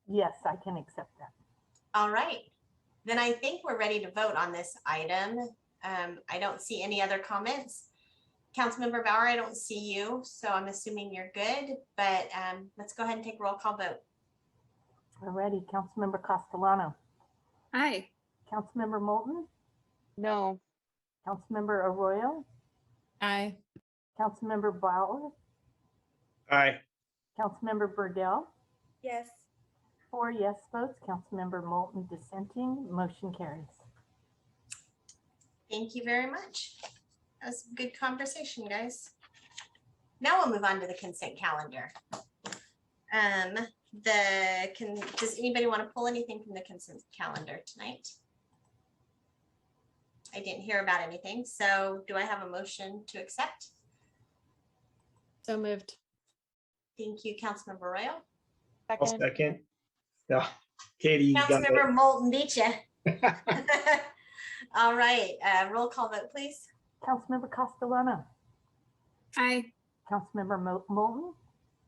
Yes, I can accept that. All right, then I think we're ready to vote on this item. I don't see any other comments. Councilmember Bauer, I don't see you, so I'm assuming you're good, but let's go ahead and take a roll call vote. Alrighty, Councilmember Castellano, Aye. Councilmember Moulton, No. Councilmember Arroyo, Aye. Councilmember Bauer, Aye. Councilmember Burgell, Yes. 4 yes votes, Councilmember Moulton dissenting, motion carries. Thank you very much. That was a good conversation, guys. Now we'll move on to the consent calendar. Does anybody want to pull anything from the consent calendar tonight? I didn't hear about anything, so do I have a motion to accept? So moved. Thank you, Councilmember Royal. I'll Second. second. No, Katie, you got Councilmember Moulton beat you. it. All right, roll call vote, please. Councilmember Castellano, Aye. Councilmember Moulton,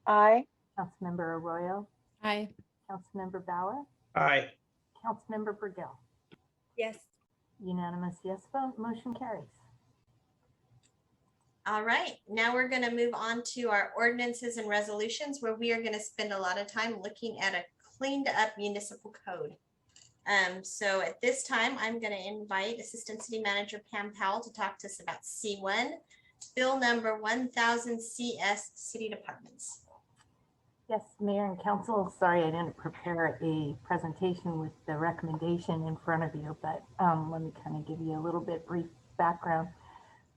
Aye. Councilmember Arroyo, Aye. Councilmember Bauer, Aye. Councilmember Burgell. Yes. Unanimous yes vote, motion carries. All right, now we're going to move on to our ordinances and resolutions, where we are going to spend a lot of time looking at a cleaned up municipal code. So at this time, I'm going to invite Assistant City Manager Pam Powell to talk to us about C1, Bill number 1000 CS, City Departments. Yes, Mayor and Council, sorry I didn't prepare a presentation with the recommendation in front of you, but let me kind of give you a little bit brief background.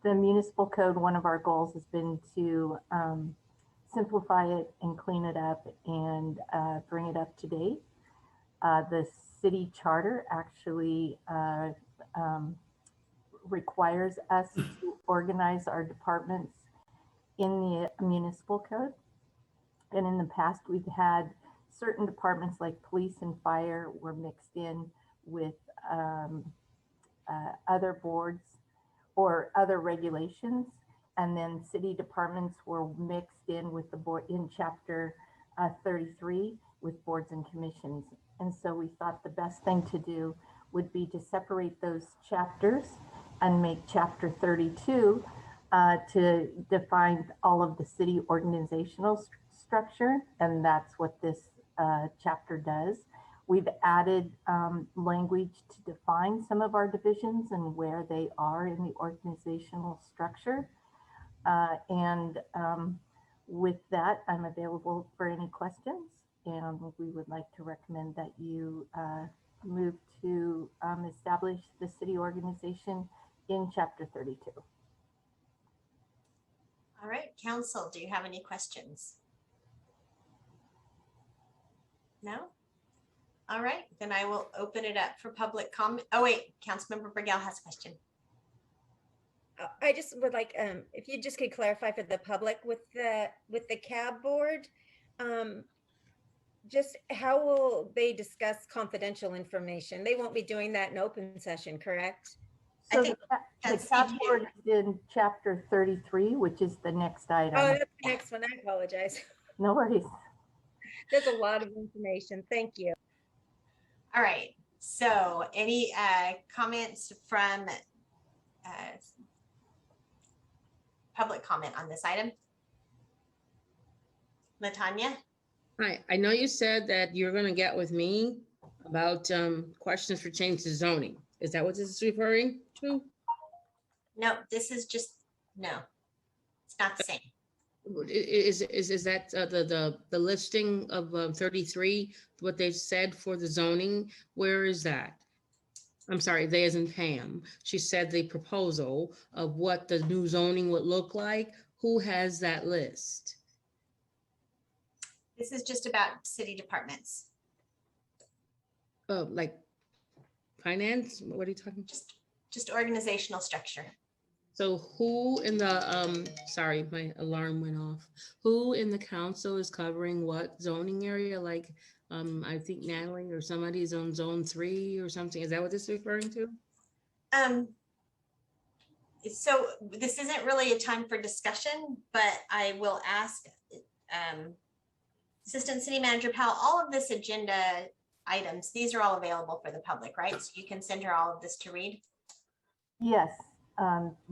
The municipal code, one of our goals has been to simplify it and clean it up and bring it up to date. The city charter actually requires us to organize our departments in the municipal code. And in the past, we've had certain departments like police and fire were mixed in with other boards or other regulations. And then city departments were mixed in with the board in chapter 33 with boards and commissions. And so we thought the best thing to do would be to separate those chapters and make chapter 32 to define all of the city organizational structure. And that's what this chapter does. We've added language to define some of our divisions and where they are in the organizational structure. With that, I'm available for any questions. And we would like to recommend that you move to establish the city organization in chapter 32. All right, council, do you have any questions? No? All right, then I will open it up for public comment. Oh wait, Councilmember Burgell has a question. I just would like, if you just could clarify for the public with the CAB board, just how will they discuss confidential information? They won't be doing that in open session, correct? I So think the that's CAB CJ. board is in chapter 33, which is the next item. Oh, that's the next one. I apologize. No worries. There's a lot of information. Thank you. All right, so any comments from public comment on this item? Latanya? Hi, I know you said that you're gonna get with me about questions for change to zoning. Is that what this is referring to? No, this is just, no, it's not the same. Is that the listing of 33, what they said for the zoning? Where is that? I'm sorry, they as in Pam. She said the proposal of what the new zoning would look like. Who has that list? This is just about city departments, Like finance? What are you talking? just organizational structure. So who in the, sorry, my alarm went off. Who in the council is covering what zoning area? Like, I think Natalie or somebody's on zone 3 or something. Is that what this is referring to? So this isn't really a time for discussion, but I will ask Assistant City Manager Powell, all of this agenda items, these are all available for the public, right? So you can send her all of this to read? Yes,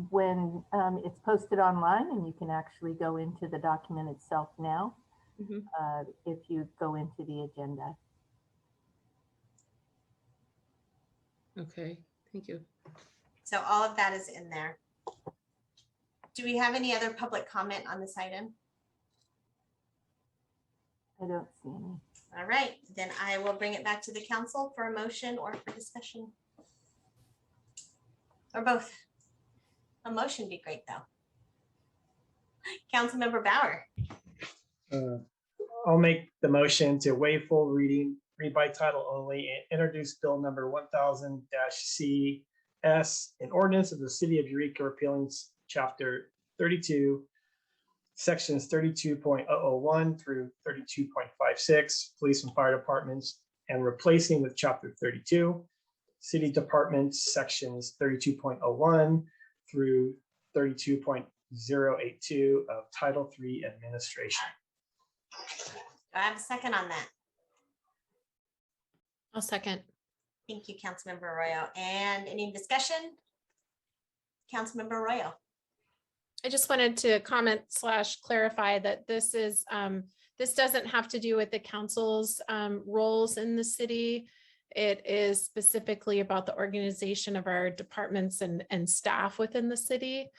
when it's posted online, and you can actually go into the document itself now, if you go into the agenda. Okay, thank you. So all of that is in there. Do we have any other public comment on this item? I don't see any. All right, then I will bring it back to the council for a motion or for discussion. Or both. A motion would be great, though. Councilmember Bauer. I'll make the motion to waive full reading, read by title only, and introduce bill number 1000-CS, an ordinance of the city of Eureka repealing chapter 32, sections 32.001 through 32.56, police and fire departments, and replacing with chapter 32, city departments, sections 32.01 through 32.082 of Title III administration. Do I have a second on that? I'll second. Thank you, Councilmember Arroyo. And any discussion? Councilmember Arroyo. I just wanted to comment / clarify that this doesn't have to do with the council's roles in the city. It is specifically about the organization of our departments and staff within the city,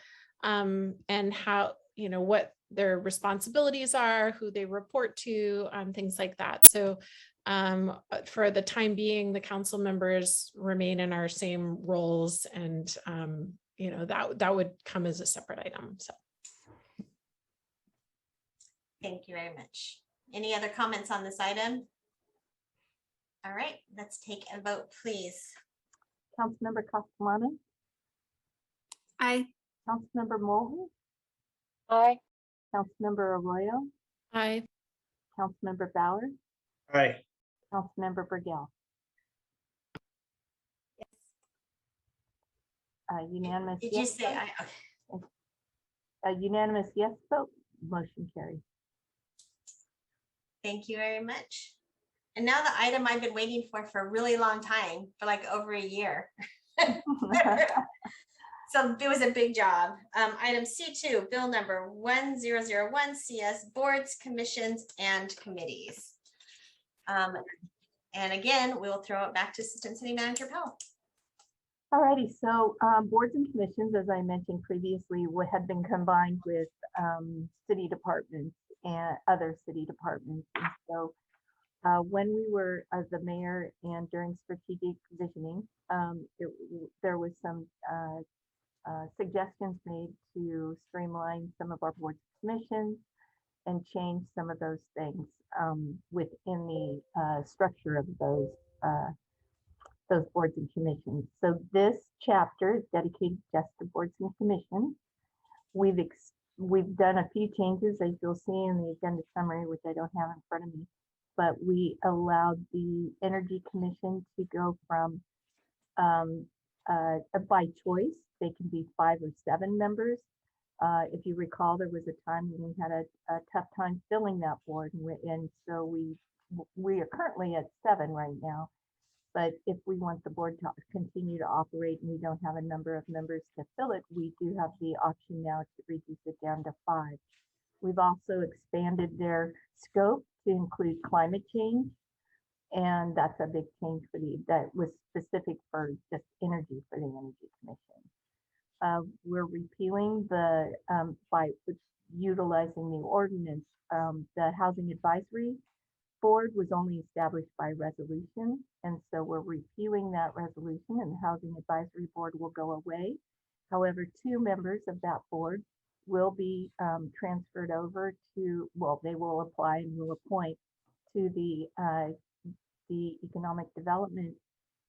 and how, what their responsibilities are, who they report to, things like that. So for the time being, the council members remain in our same roles, and that would come as a separate item. So Thank you very much. Any other comments on this item? All right, let's take a vote, please. Councilmember Castellano, Aye. Councilmember Moulton, Aye. Councilmember Arroyo, I Councilmember Bauer, Aye. Councilmember Burgell. Unanimous. Did you yes say vote. I? A unanimous yes vote, motion carries. Thank you very much. And now the item I've been waiting for a really long time, for like over a year. So it was a big job. Item C2, bill number 1001 CS, boards, commissions, and committees. And again, we'll throw it back to Assistant City Manager Powell. Alrighty, so boards and commissions, as I mentioned previously, had been combined with city departments and other city departments. And so when we were the mayor and during strategic visioning, there was some suggestions made to streamline some of our boards and commissions and change some of those things within the structure of those boards and commissions. So this chapter is dedicated just to boards and commissions. We've done a few changes, as you'll see in the agenda summary, which I don't have in front of me, but we allowed the Energy Commission to go from by choice. They can be 5 or 7 members. If you recall, there was a time when we had a tough time filling that board, and so we are currently at 7 right now. But if we want the board to continue to operate and we don't have a number of members to fill it, we do have the option now to reduce it down to 5. We've also expanded their scope to include climate change, and that's a big change that was specific for just energy for the Energy Commission. We're repealing by utilizing the ordinance, the Housing Advisory Board was only established by resolution, and so we're repealing that resolution, and the Housing Advisory Board will go away. However, 2 members of that board will be transferred over to, well, they will apply and will appoint to the Economic Development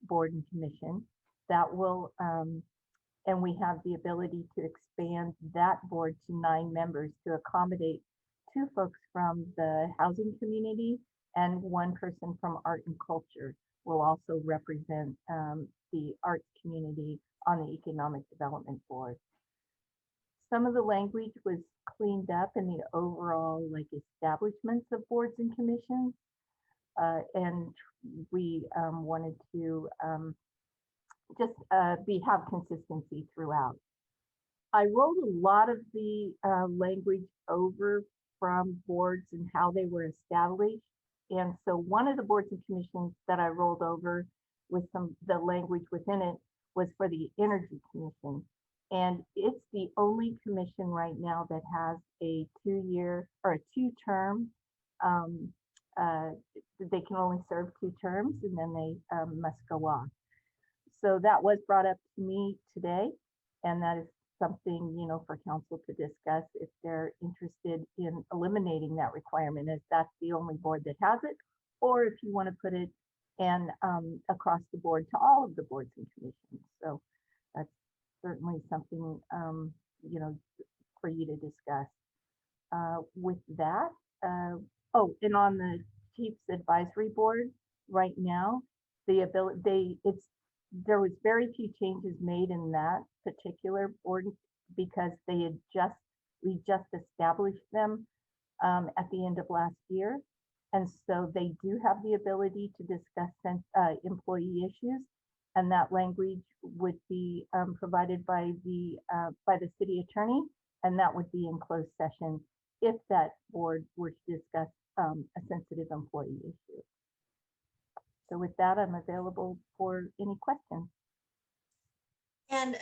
Board and Commission. That will, and we have the ability to expand that board to 9 members to accommodate 2 folks from the housing community, and 1 person from art and culture will also represent the arts community on the Economic Development Board. Some of the language was cleaned up in the overall establishments of boards and commissions, and we wanted to just have consistency throughout. I rolled a lot of the language over from boards and how they were established. And so one of the boards and commissions that I rolled over with the language within it was for the Energy Commission. And it's the only commission right now that has a 2-year or a 2-term they can only serve 2 terms and then they must go off. So that was brought up to me today, and that is something, you know, for council to discuss if they're interested in eliminating that requirement, as that's the only board that has it, or if you want to put it and across the board to all of the boards and commissions. So that's certainly something, you know, for you to discuss. With that, oh, and on the Chiefs Advisory Board right now, the ability, there was very few changes made in that particular board because we just established them at the end of last year. And so they do have the ability to discuss employee issues, and that language would be provided by the city attorney, and that would be in closed session if that board were to discuss a sensitive employee issue. So with that, I'm available for any questions. And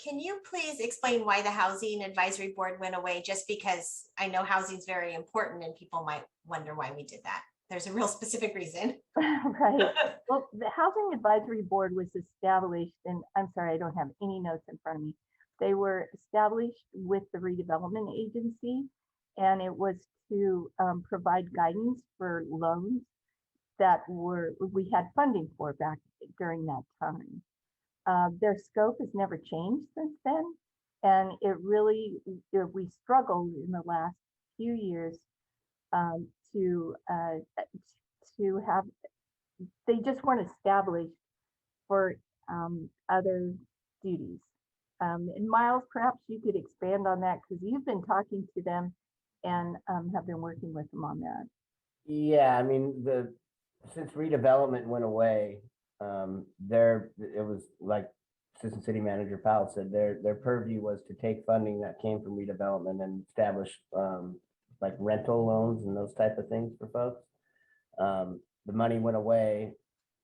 can you please explain why the Housing Advisory Board went away? Just because I know housing is very important and people might wonder why we did that. There's a real specific reason. Right. Well, the Housing Advisory Board was established, and I'm sorry, I don't have any notes in front of me. They were established with the redevelopment agency, and it was to provide guidance for loans that we had funding for back during that time. Their scope has never changed since then, and we struggled in the last few years to have. They just weren't established for other duties. And Miles, perhaps you could expand on that because you've been talking to them and have been working with them on that. Yeah, I mean, since redevelopment went away, it was like Assistant City Manager Powell said, their purview was to take funding that came from redevelopment and establish like rental loans and those type of things for folks. The money went away.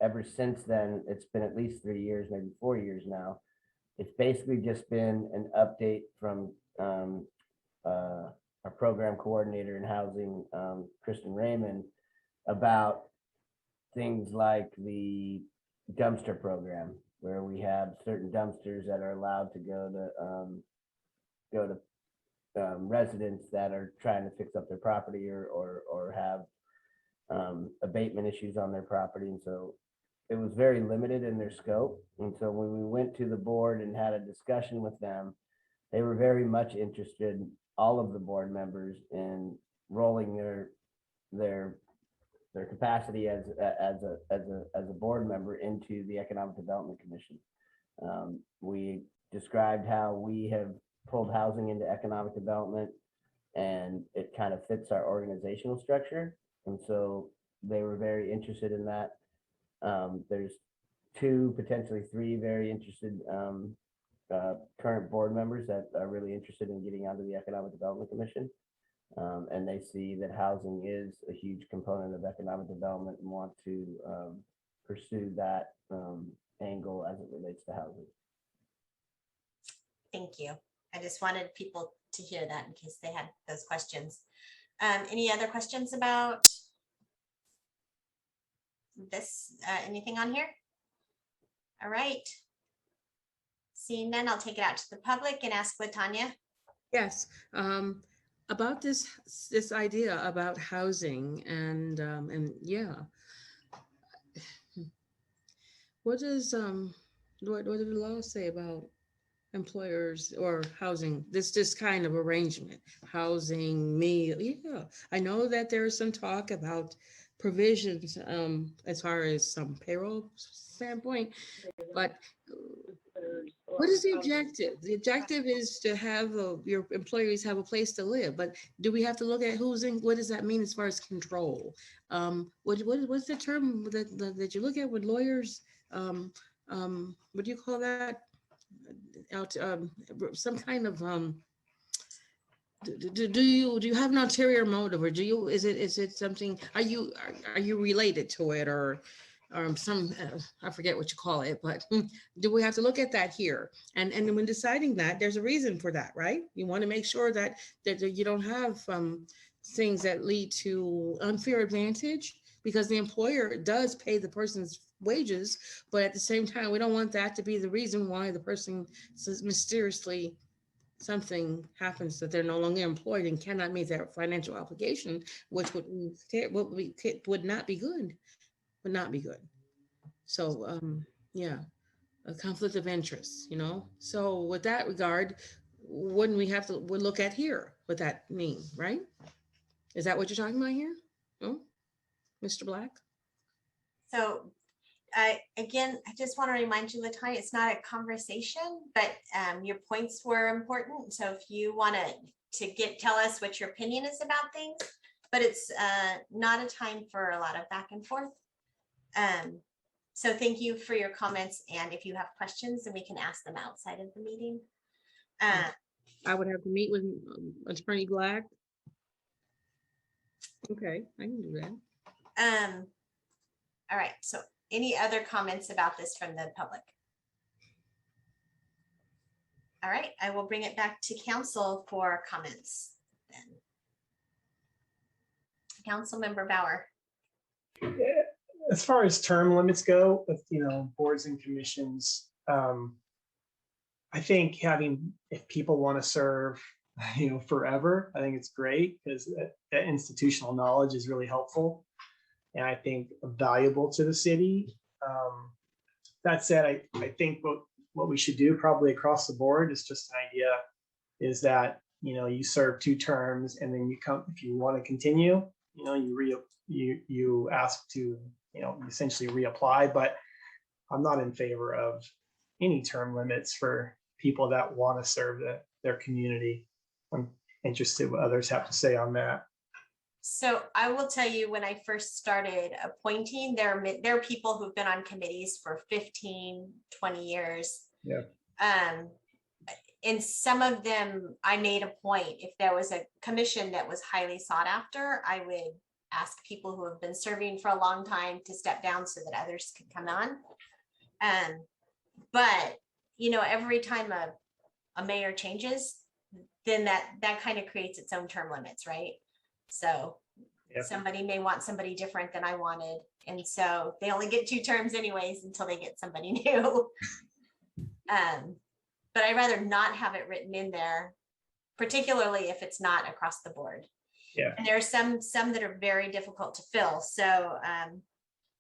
Ever since then, it's been at least 3 years, maybe 4 years now. It's basically just been an update from our program coordinator in housing, Kristen Raymond, about things like the dumpster program, where we have certain dumpsters that are allowed to go to residents that are trying to fix up their property or have abatement issues on their property. And so it was very limited in their scope. And so when we went to the board and had a discussion with them, they were very much interested, all of the board members, in rolling their capacity as a board member into the Economic Development Commission. We described how we have pulled housing into economic development, and it kind of fits our organizational structure. And so they were very interested in that. There's 2, potentially 3 very interested current board members that are really interested in getting onto the Economic Development Commission. And they see that housing is a huge component of economic development and want to pursue that angle as it relates to housing. Thank you. I just wanted people to hear that in case they had those questions. Any other questions about this? Anything on here? All right. Seeing none, I'll take it out to the public and ask Latanya. Yes, about this idea about housing and yeah, what does what do the laws say about employers or housing, this kind of arrangement, housing, meal? Yeah, I know that there is some talk about provisions as far as some payroll standpoint, but what is the objective? The objective is to have your employees have a place to live, but do we have to look at what does that mean as far as control? What's the term that you look at with lawyers? What do you call that? Some kind of do you have an ulterior motive, or is it something? Are you related to it, or some I forget what you call it, but do we have to look at that here? And when deciding that, there's a reason for that, right? You want to make sure that you don't have things that lead to unfair advantage, because the employer does pay the person's wages, but at the same time, we don't want that to be the reason why the person says mysteriously something happens that they're no longer employed and cannot meet their financial obligation, which would not be good, would not be good. So, yeah, a conflict of interest, So with that regard, wouldn't we have to, we'll look at here what that mean, right? Is that what you're talking about here? No, Mr. Black? So again, I just want to remind you, Latonya, it's not a conversation, but your points were important. So if you want to tell us what your opinion is about things, but it's not a time for a lot of back and forth. So thank you for your comments. And if you have questions, then we can ask them outside of the meeting. I would have to meet with Attorney Black. Okay, I can do that. All right, so any other comments about this from the public? All right, I will bring it back to council for comments then. Councilmember Bauer. As far as term limits go with, boards and commissions, I think if people want to serve, forever, I think it's great, because that institutional knowledge is really helpful and I think valuable to the city. That said, I think what we should do probably across the board is just an idea, is that, you serve 2 terms and then you come, if you want to continue, you ask to, essentially reapply. But I'm not in favor of any term limits for people that want to serve their community. I'm interested what others have to say on that. So I will tell you, when I first started appointing, there are people who've been on committees for 15, 20 years. Yeah. And some of them, I made a point, if there was a commission that was highly sought after, I would ask people who have been serving for a long time to step down so that others could come on. But, every time a mayor changes, then that kind of creates its own term limits, right? So yep. Somebody may want somebody different than I wanted. And so they only get 2 terms anyways until they get somebody new. But I'd rather not have it written in there, particularly if it's not across the board. Yeah. And there are some that are very difficult to fill. So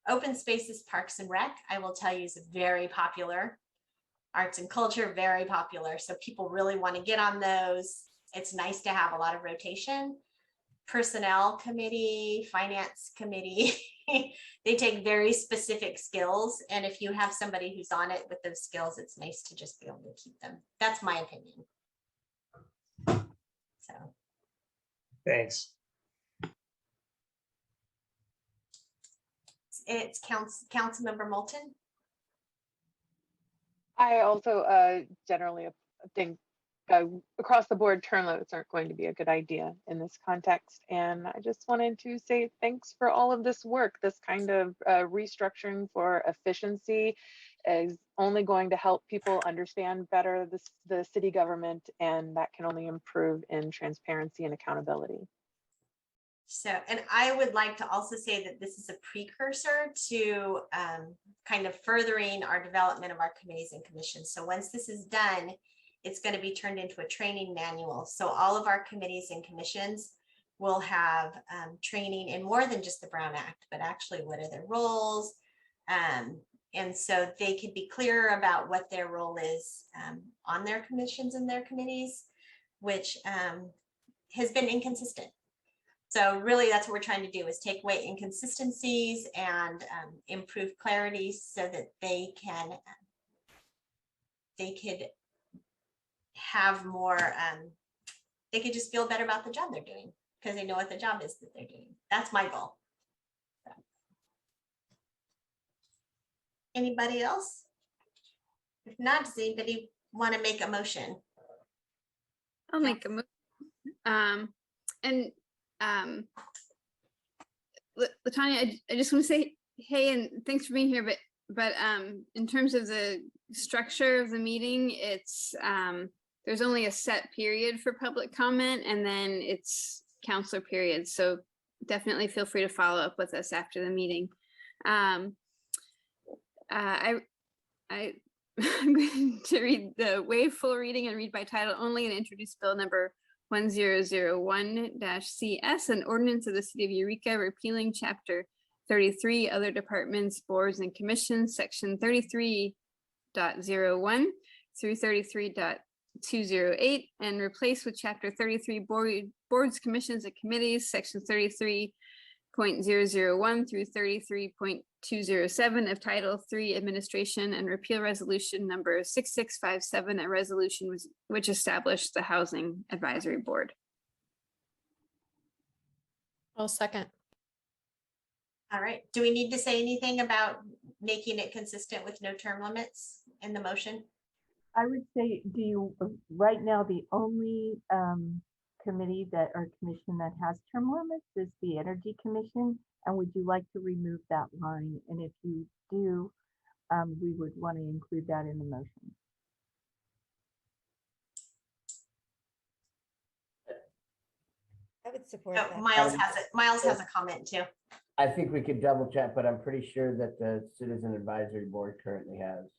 open spaces, parks and rec, I will tell you, is very popular. Arts and culture, very popular. So people really want to get on those. It's nice to have a lot of rotation. Personnel committee, finance committee, they take very specific skills. And if you have somebody who's on it with those skills, it's nice to just be able to keep them. That's my opinion. So. Thanks. It's Councilmember Moulton. I also generally think across the board term limits aren't going to be a good idea in this context. And I just wanted to say thanks for all of this work. This kind of restructuring for efficiency is only going to help people understand better the city government, and that can only improve in transparency and accountability. So, and I would like to also say that this is a precursor to kind of furthering our development of our committees and commissions. So once this is done, it's going to be turned into a training manual. So all of our committees and commissions will have training in more than just the Brown Act, but actually what are their roles. And so they could be clearer about what their role is on their commissions and their committees, which has been inconsistent. So really that's what we're trying to do, is take away inconsistencies and improve clarity so that they could have more, they could just feel better about the job they're doing because they know what the job is that they're doing. That's my goal. So. Anybody else? If not, does anybody want to make a motion? I'll make a motion. Latonya, I just want to say hey and thanks for being here. But in terms of the structure of the meeting, it's there's only a set period for public comment, and then it's counselor period. So definitely feel free to follow up with us after the meeting. I'm going to read the waive full reading and read by title only and introduce bill number 1001-CS, an ordinance of the city of Eureka repealing chapter 33, other departments, boards and commissions, section 33.01 through 33.208, and replace with chapter 33, boards, commissions, and committees, section 33.001 through 33.207 of Title III Administration, and repeal resolution number 6657, a resolution which established the Housing Advisory Board. I'll second. All right, do we need to say anything about making it consistent with no term limits in the motion? I would say, right now, the only committee that, or commission that has term limits is the Energy Commission. And would you like to remove that line? And if you do, we would want to include that in the motion. I would support Oh, that. Miles has it. Miles has a comment too. I think we could double check, but I'm pretty sure that the Citizen Advisory Board currently has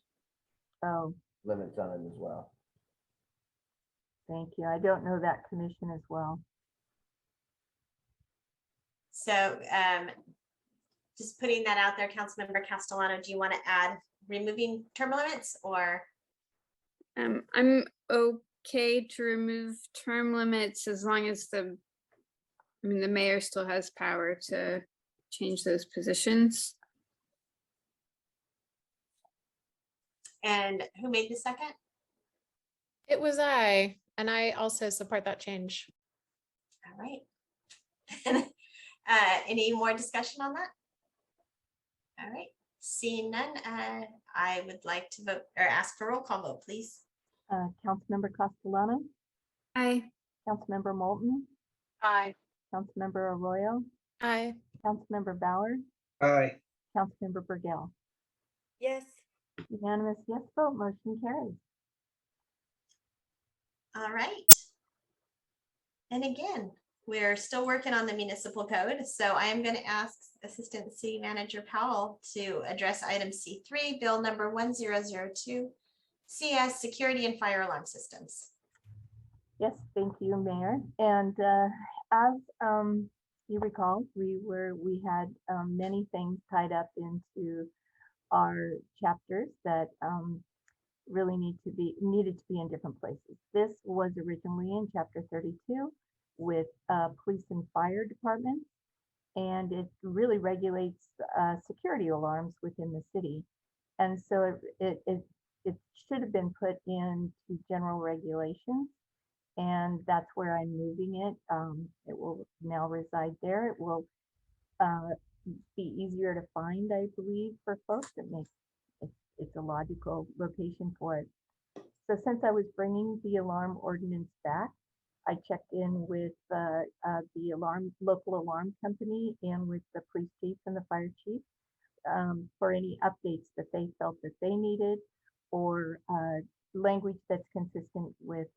Oh, limits on it as well. thank you. I don't know that commission as well. So just putting that out there, Councilmember Castellano, do you want to add removing term limits or? I'm okay to remove term limits as long as the mayor still has power to change those positions. And who made the second? It was I, and I also support that change. All right. Any more discussion on that? All right, seeing none, I would like to vote or ask for roll call vote, please. Councilmember Castellano, Aye. Councilmember Moulton, Aye. Councilmember Arroyo, Aye. Councilmember Bauer, Aye. Councilmember Burgell. Yes. Unanimous yes vote, motion carries. All right. And again, we're still working on the municipal code, so I am going to ask Assistant City Manager Powell to address item C3, bill number 1002, CS Security and Fire Alarm Systems. Yes, thank you, Mayor. And as you recall, we had many things tied up into our chapters that really needed to be in different places. This was originally in chapter 32 with police and fire departments, and it really regulates security alarms within the city. And so it should have been put into general regulations, and that's where I'm moving it. It will now reside there. It will be easier to find, I believe, for folks. It's a logical location for it. So since I was bringing the alarm ordinance back, I checked in with the local alarm company and with the police chief and the fire chief for any updates that they felt that they needed, or language that's consistent with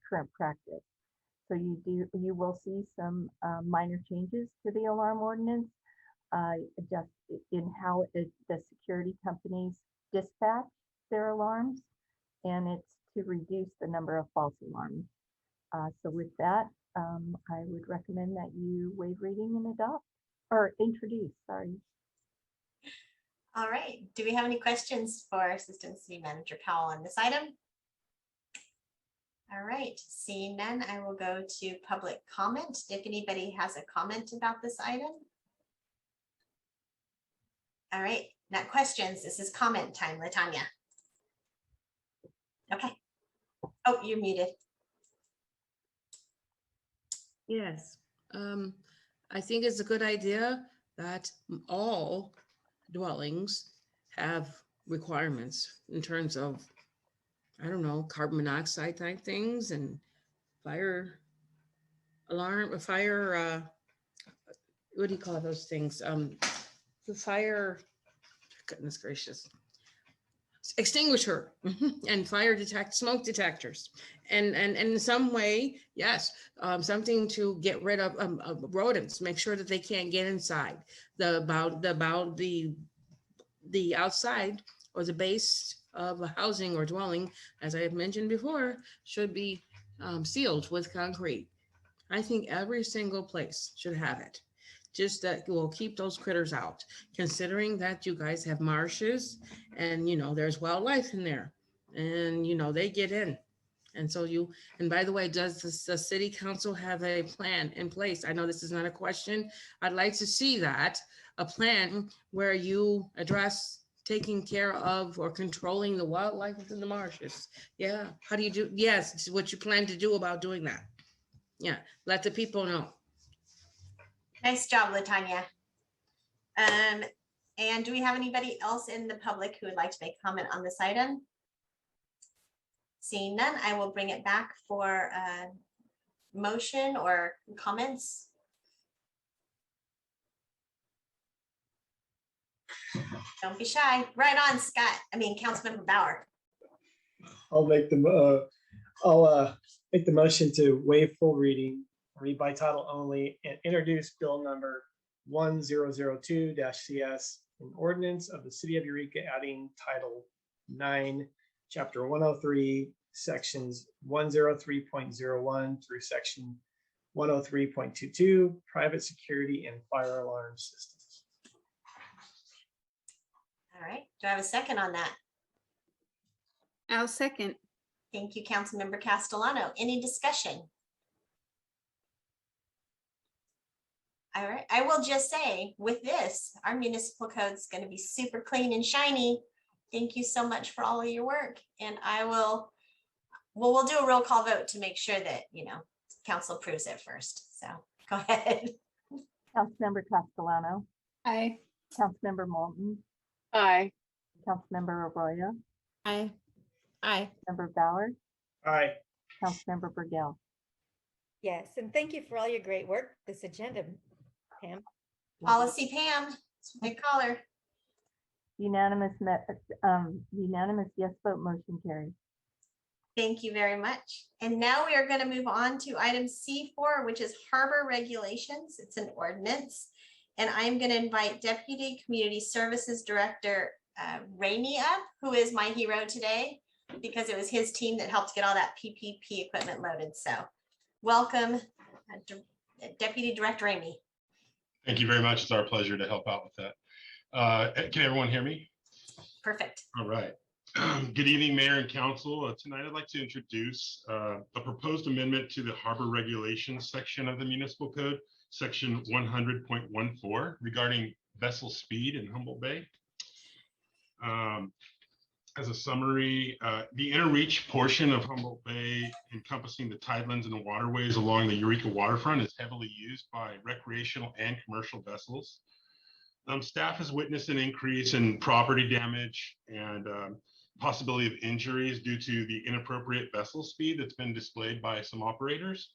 current practice. So you will see some minor changes to the alarm ordinance, just in how the security companies dispatch their alarms, and it's to reduce the number of false alarms. So with that, I would recommend that you waive reading and adopt, or introduce, sorry. All right, do we have any questions for Assistant City Manager Powell on this item? All right, seeing none, I will go to public comment. If anybody has a comment about this item. All right, not questions, this is comment time, Latanya. Okay. Oh, you're muted. Yes, I think it's a good idea that all dwellings have requirements in terms of, I don't know, carbon monoxide type things and fire alarm, fire, what do you call those things? The fire, goodness gracious, extinguisher and smoke detectors. And in some way, yes, something to get rid of rodents, make sure that they can't get inside. The outside or the base of a housing or dwelling, as I have mentioned before, should be sealed with concrete. I think every single place should have it. Just that will keep those critters out, considering that you guys have marshes and, you know, there's wildlife in there and, you know, they get in. And so and by the way, does the city council have a plan in place? I know this is not a question. I'd like to see that, a plan where you address taking care of or controlling the wildlife within the marshes. Yeah, how do you do? Yes, what you plan to do about doing that. Yeah, let the people know. Nice job, Latanya. And do we have anybody else in the public who would like to make comment on this item? Seeing none, I will bring it back for motion or comments. Don't be shy. Right on, Scott. I mean, Councilmember Bauer. I'll make the motion to waive full reading, read by title only, and introduce bill number 1002-CS, an ordinance of the city of Eureka adding title 9, chapter 103, sections 103.01 through section 103.22, private security and fire alarm systems. All right. Do I have a second on that? I'll second. Thank you, Councilmember Castellano. Any discussion? All right. I will just say with this, our municipal code is going to be super clean and shiny. Thank you so much for all of your work. And we'll do a roll call vote to make sure that, you know, council approves it first. So go ahead. Councilmember Castellano, Aye. Councilmember Moulton, Aye. Councilmember Arroyo, Aye. Aye. Member Bauer, Aye. Councilmember Burgell. Yes, and thank you for all your great work, this agenda, Pam. Policy Pam, that's what they call her. Unanimous yes vote, motion carries. Thank you very much. And now we are going to move on to item C4, which is harbor regulations. It's an ordinance. And I'm going to invite Deputy Community Services Director Rainey up, who is my hero today, because it was his team that helped get all that PPP equipment loaded. So welcome, Deputy Director Rainey. Thank you very much. It's our pleasure to help out with that. Can everyone hear me? Perfect. All right. Good evening, Mayor and Council. Tonight, I'd like to introduce a proposed amendment to the harbor regulations section of the municipal code, section 100.14, regarding vessel speed in Humboldt Bay. As a summary, the inner reach portion of Humboldt Bay, encompassing the tidelands and the waterways along the Eureka waterfront, is heavily used by recreational and commercial vessels. Staff has witnessed an increase in property damage and possibility of injuries due to the inappropriate vessel speed that's been displayed by some operators.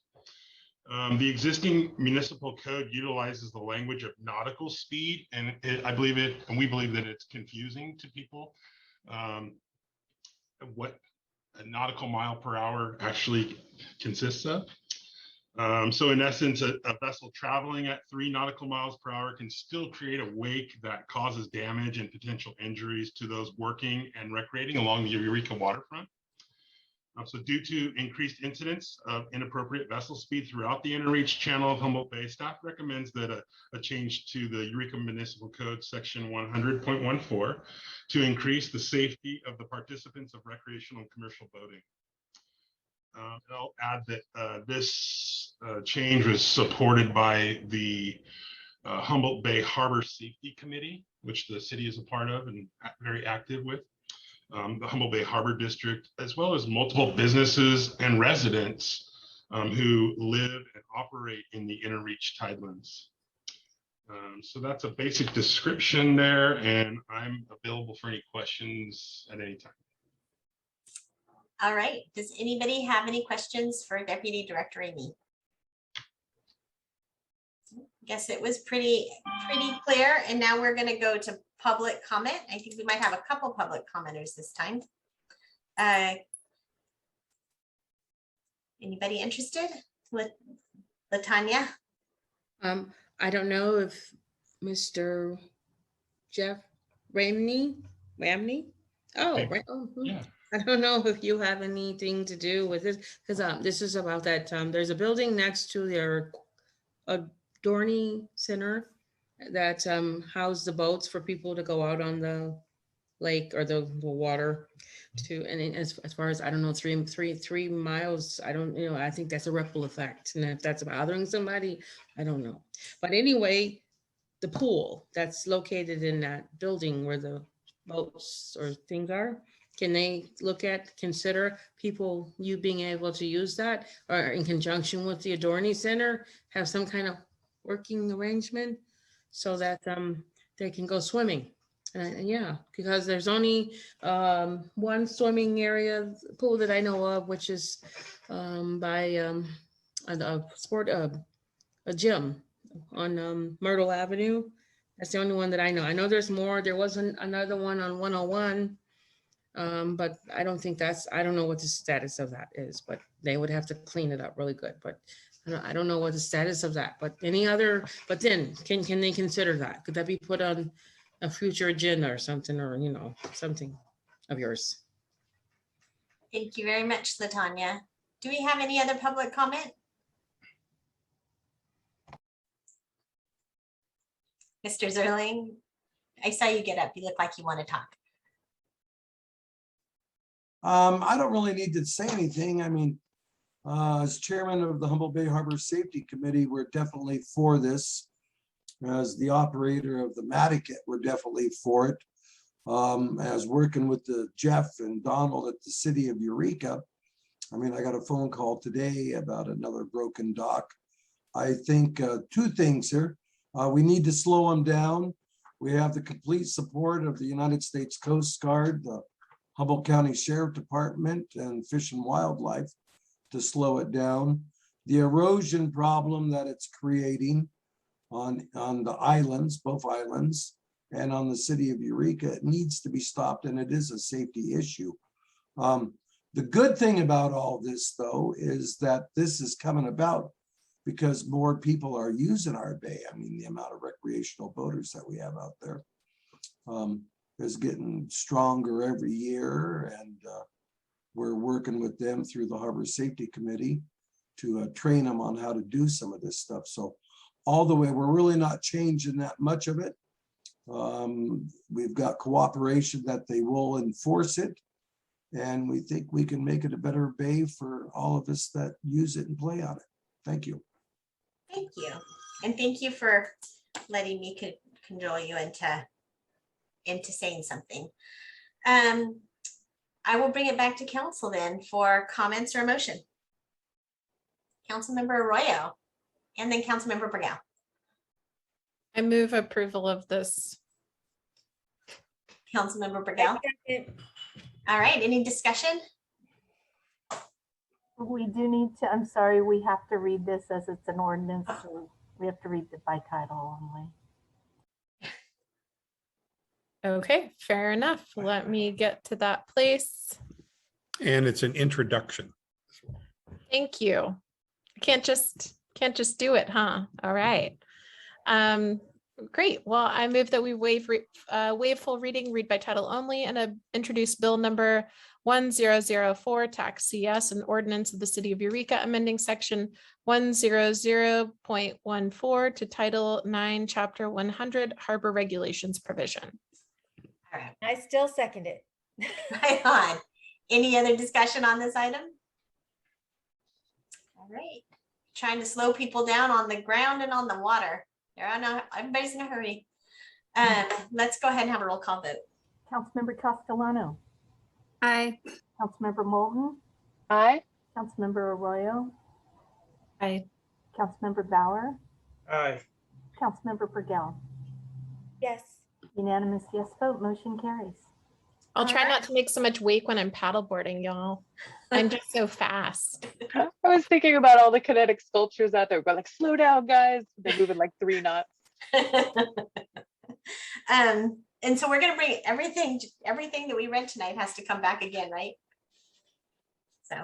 The existing municipal code utilizes the language of nautical speed, and we believe that it's confusing to people what a nautical mile per hour actually consists of. So in essence, a vessel traveling at 3 nautical miles per hour can still create a wake that causes damage and potential injuries to those working and recreating along the Eureka waterfront. So due to increased incidents of inappropriate vessel speed throughout the inner reach channel of Humboldt Bay, staff recommends that a change to the Eureka Municipal Code section 100.14 to increase the safety of the participants of recreational and commercial boating. And I'll add that this change was supported by the Humboldt Bay Harbor Safety Committee, which the city is a part of and very active with. The Humboldt Bay Harbor District, as well as multiple businesses and residents who live and operate in the inner reach tidelands. So that's a basic description there, and I'm available for any questions at any time. All right. Does anybody have any questions for Deputy Director Amy? Guess it was pretty clear. And now we're going to go to public comment. I think we might have a couple public commenters this time. Anybody interested? Latanya? I don't know if Mr. Jeff Ramney? Oh, Hey, right. Oh, Yeah. I don't know if you have anything to do with this, because this is about that, there's a building next to their Dorney Center that housed the boats for people to go out on the lake or the water to, and as far as, I don't know, 3 miles, I don't, I think that's a ripple effect. And if that's bothering somebody, I don't know. But anyway, the pool that's located in that building where the boats or things are, can they consider people, you being able to use that, or in conjunction with the Adorney Center, have some kind of working arrangement so that they can go swimming? Yeah, because there's only one swimming area pool that I know of, which is by a gym on Myrtle Avenue. That's the only one that I know. I know there's more. There wasn't another one on 101. But I don't think I don't know what the status of that is, but they would have to clean it up really good. But I don't know what the status of that, but but then can they consider that? Could that be put on a future agenda or something, or, something of yours? Thank you very much, Latanya. Do we have any other public comment? Mr. Zerling, I saw you get up. You look like you want to talk. I don't really need to say anything. I mean, as chairman of the Humboldt Bay Harbor Safety Committee, we're definitely for this. As the operator of the Maticat, we're definitely for it. As working with the Jeff and Donald at the city of Eureka, I mean, I got a phone call today about another broken dock. I think two things here. We need to slow them down. We have the complete support of the United States Coast Guard, the Humboldt County Sheriff Department, and Fish and Wildlife to slow it down. The erosion problem that it's creating on the islands, both islands, and on the city of Eureka, it needs to be stopped, and it is a safety issue. The good thing about all this, though, is that this is coming about because more people are using our bay. I mean, the amount of recreational boaters that we have out there is getting stronger every year, and we're working with them through the Harbor Safety Committee to train them on how to do some of this stuff. So all the way, we're really not changing that much of it. We've got cooperation that they will enforce it, and we think we can make it a better bay for all of us that use it and play on it. Thank you. Thank you. And thank you for letting me cajole you into saying something. I will bring it back to council then for comments or motion. Councilmember Arroyo, and then Councilmember Burgell. I move approval of this. Councilmember Burgell. All right, any discussion? We do need to, I'm sorry, we have to read this as it's an ordinance. So we have to read it by title only. Okay, fair enough. Let me get to that place. And it's an introduction. Thank you. Can't just do it, huh? All right. Great. Well, I move that we waive full reading, read by title only, and introduce bill number 1004, tax CS, an ordinance of the city of Eureka, amending section 100.14 to title 9, chapter 100, harbor regulations provision. All right. I still second it. Right on. Any other discussion on this item? All right. Trying to slow people down on the ground and on the water. Everybody's in a hurry. Let's go ahead and have a roll call vote. Councilmember Castellano. Aye. Councilmember Moulton. Aye. Councilmember Arroyo. Aye. Councilmember Bauer. Aye. Councilmember Burgell. Yes. Unanimous yes vote, motion carries. I'll try not to make so much wake when I'm paddleboarding, y'all. I'm just so fast. I was thinking about all the kinetic sculptures out there, but like, slow down, guys. They're moving like 3 knots. And so we're gonna bring everything that we read tonight has to come back again, right? So,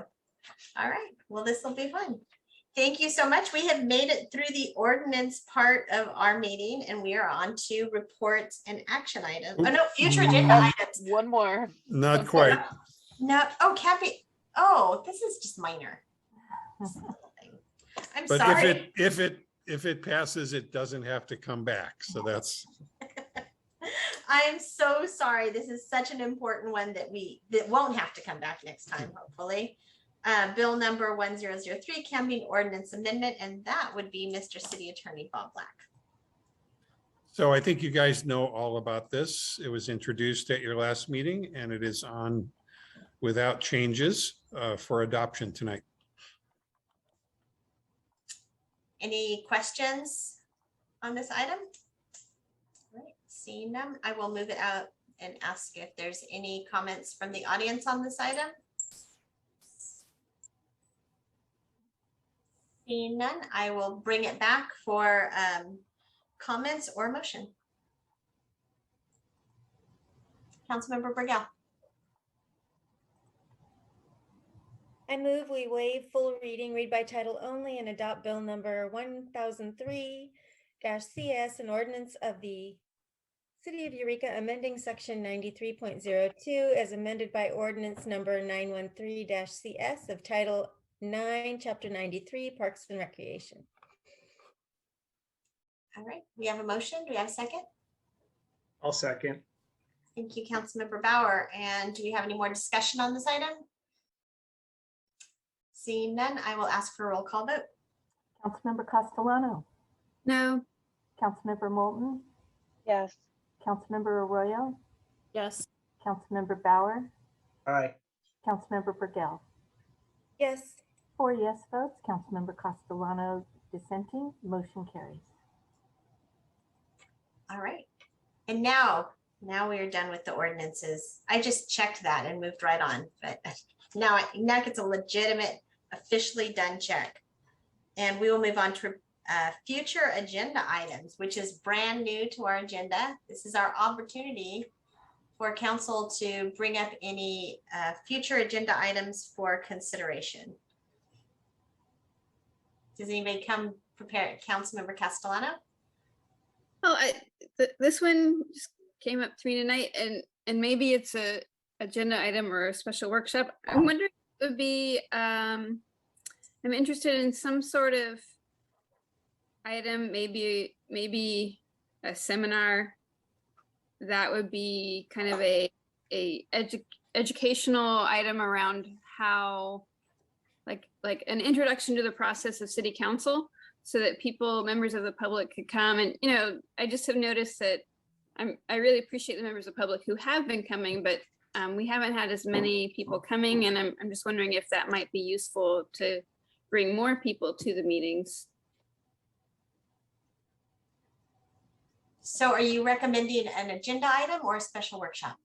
all right, well, this will be fun. Thank you so much. We have made it through the ordinance part of our meeting and we are on to reports and action items. Oh, no, future agenda items. One more. Not quite. No, oh, Kathy, oh, this is just minor. I'm But sorry. if it passes, it doesn't have to come back. So that's, I am so sorry. This is such an important one that won't have to come back next time, hopefully. Bill number 1003, Camping Ordinance Amendment, and that would be Mr. City Attorney Bob Black. so I think you guys know all about this. It was introduced at your last meeting and it is on without changes for adoption tonight. Any questions on this item? All right, seeing none, I will move it out and ask if there's any comments from the audience on this item. Seeing none, I will bring it back for comments or motion. Councilmember Burgell. I move we waive full reading, read by title only, and adopt bill number 1003-CS, an ordinance of the City of Eureka amending section 93.02 as amended by ordinance number 913-CS of title 9, chapter 93, Parks and Recreation. All right, we have a motion. Do we have a second? I'll second. Thank you, Councilmember Bauer. And do we have any more discussion on this item? Seeing none, I will ask for a roll call vote. Councilmember Castellano, No. Councilmember Moulton, Yes. Councilmember Arroyo, Yes. Councilmember Bauer, Aye. Councilmember Burgell. Yes. 4 yes votes, Councilmember Castellano dissenting, motion carries. All right. And now we are done with the ordinances. I just checked that and moved right on, but now it's a legitimate, officially done check. And we will move on to future agenda items, which is brand new to our agenda. This is our opportunity for council to bring up any future agenda items for consideration. Does anybody come prepared? Councilmember Castellano? Well, this one just came up to me tonight, and maybe it's a agenda item or a special workshop. I'm wondering if it would be, I'm interested in some sort of item, maybe a seminar that would be kind of a educational item around how, like an introduction to the process of city council, so that members of the public could come. And, I just have noticed that I really appreciate the members of the public who have been coming, but we haven't had as many people coming. And I'm just wondering if that might be useful to bring more people to the meetings. So are you recommending an agenda item or a special workshop?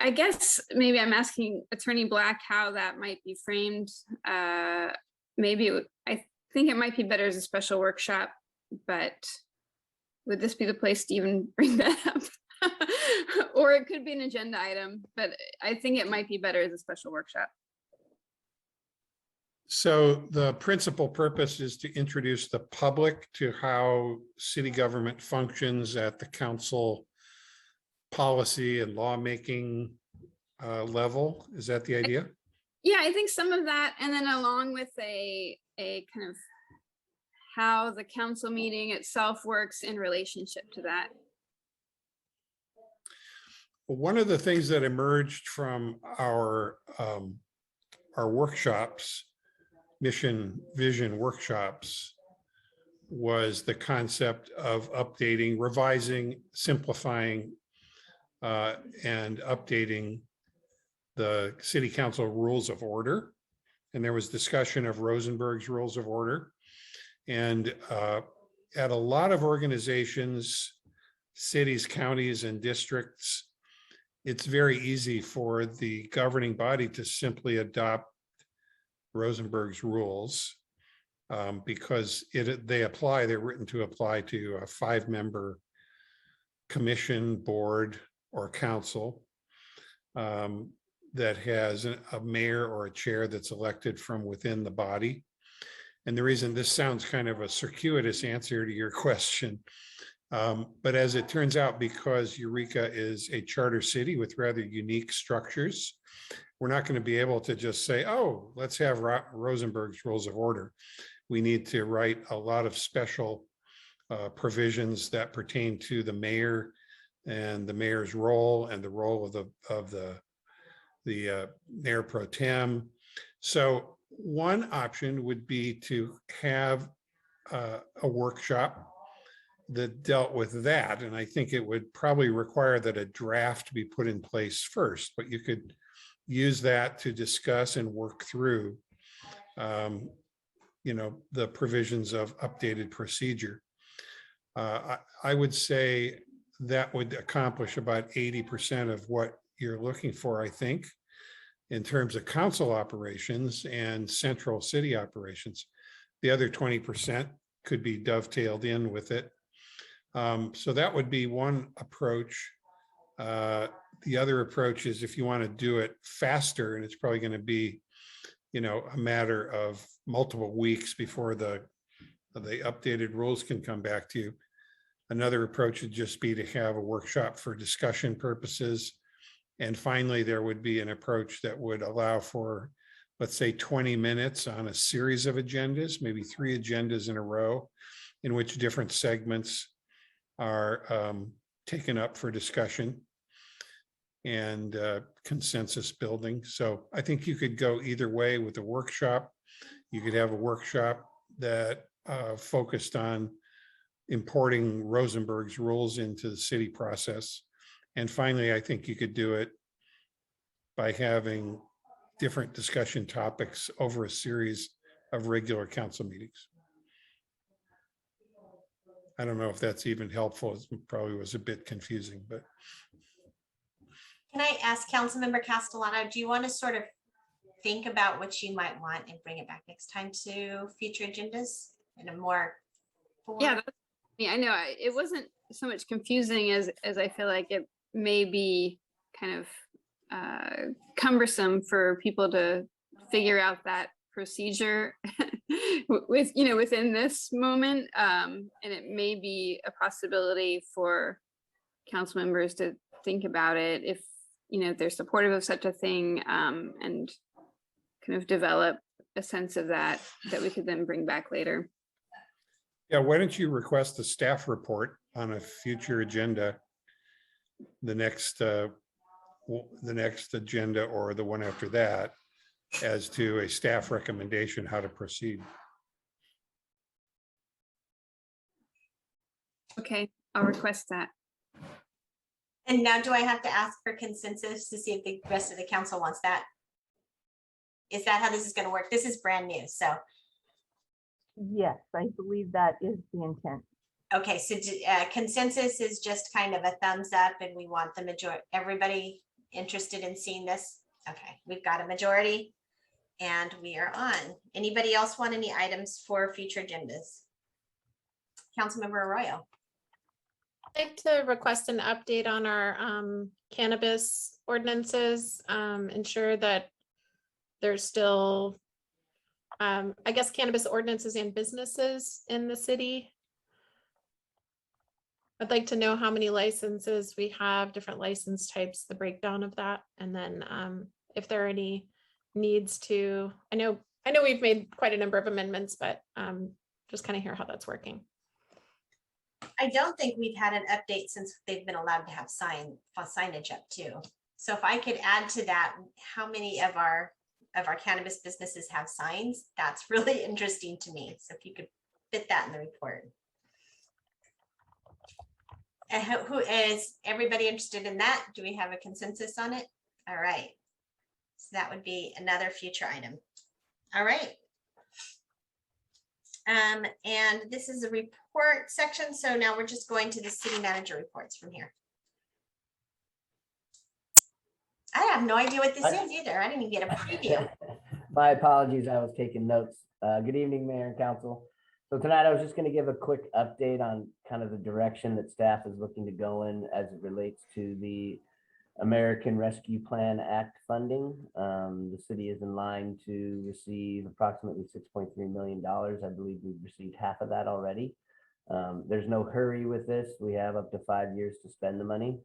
I guess maybe I'm asking Attorney Black how that might be framed. Maybe I think it might be better as a special workshop, but would this be the place to even bring that up? Or it could be an agenda item, but I think it might be better as a special workshop. So the principal purpose is to introduce the public to how city government functions at the council policy and lawmaking level. Is that the idea? Yeah, I think some of that, and then along with a kind of how the council meeting itself works in relationship to that. One of the things that emerged from our workshops, mission vision workshops, was the concept of updating, revising, simplifying, and updating the city council rules of order. And there was discussion of Rosenberg's rules of order. And at a lot of organizations, cities, counties, and districts, it's very easy for the governing body to simply adopt Rosenberg's rules because they're written to apply to a 5-member commission, board, or council that has a mayor or a chair that's elected from within the body. And the reason this sounds kind of a circuitous answer to your question, but as it turns out, because Eureka is a charter city with rather unique structures, we're not going to be able to just say, oh, let's have Rosenberg's Rules of Order. We need to write a lot of special provisions that pertain to the mayor and the mayor's role and the role of the mayor pro tem. So one option would be to have a workshop that dealt with that. And I think it would probably require that a draft be put in place first, but you could use that to discuss and work through, the provisions of updated procedure. I would say that would accomplish about 80% of what you're looking for, I think, in terms of council operations and central city operations. The other 20% could be dovetailed in with it. So that would be one approach. The other approach is if you want to do it faster, and it's probably going to be, a matter of multiple weeks before the updated rules can come back to you. Another approach would just be to have a workshop for discussion purposes. And finally, there would be an approach that would allow for, let's say, 20 minutes on a series of agendas, maybe 3 agendas in a row, in which different segments are taken up for discussion and consensus building. So I think you could go either way with a workshop. You could have a workshop that focused on importing Rosenberg's rules into the city process. And finally, I think you could do it by having different discussion topics over a series of regular council meetings. I don't know if that's even helpful. It probably was a bit confusing, but. Can I ask Councilmember Castellano, do you want to sort of think about what you might want and bring it back next time to future agendas in a more? Yeah, I know it wasn't so much confusing as I feel like it may be kind of cumbersome for people to figure out that procedure within this moment, and it may be a possibility for council members to think about it if they're supportive of such a thing, and kind of develop a sense of that we could then bring back later. Yeah, why don't you request a staff report on a future agenda, the next agenda or the one after that, as to a staff recommendation how to proceed. Okay, I'll request that. And now do I have to ask for consensus to see if the rest of the council wants that? Is that how this is going to work? This is brand new, so. Yes, I believe that is the intent. Okay, so consensus is just kind of a thumbs up and we want the majority, everybody interested in seeing this? Okay, we've got a majority and we are on. Anybody else want any items for future agendas? Councilmember Arroyo. I'd like to request an update on our cannabis ordinances, ensure that there's still, I guess, cannabis ordinances and businesses in the city. I'd like to know how many licenses we have, different license types, the breakdown of that, and then if there are any needs to, I know we've made quite a number of amendments, but just kind of hear how that's working. I don't think we've had an update since they've been allowed to have signage up too. So if I could add to that, how many of our cannabis businesses have signs? That's really interesting to me. So if you could fit that in the report. And who is everybody interested in that? Do we have a consensus on it? All right. So that would be another future item. All right. And this is a report section. So now we're just going to the city manager reports from here. I have no idea what this is either. I didn't even get a preview. My apologies, I was taking notes. Good evening, Mayor and Council. So tonight I was just going to give a quick update on kind of the direction that staff is looking to go in as it relates to the American Rescue Plan Act funding. The city is in line to receive approximately $6.3 million. I believe we've received half of that already. There's no hurry with this. We have up to 5 years to spend the money.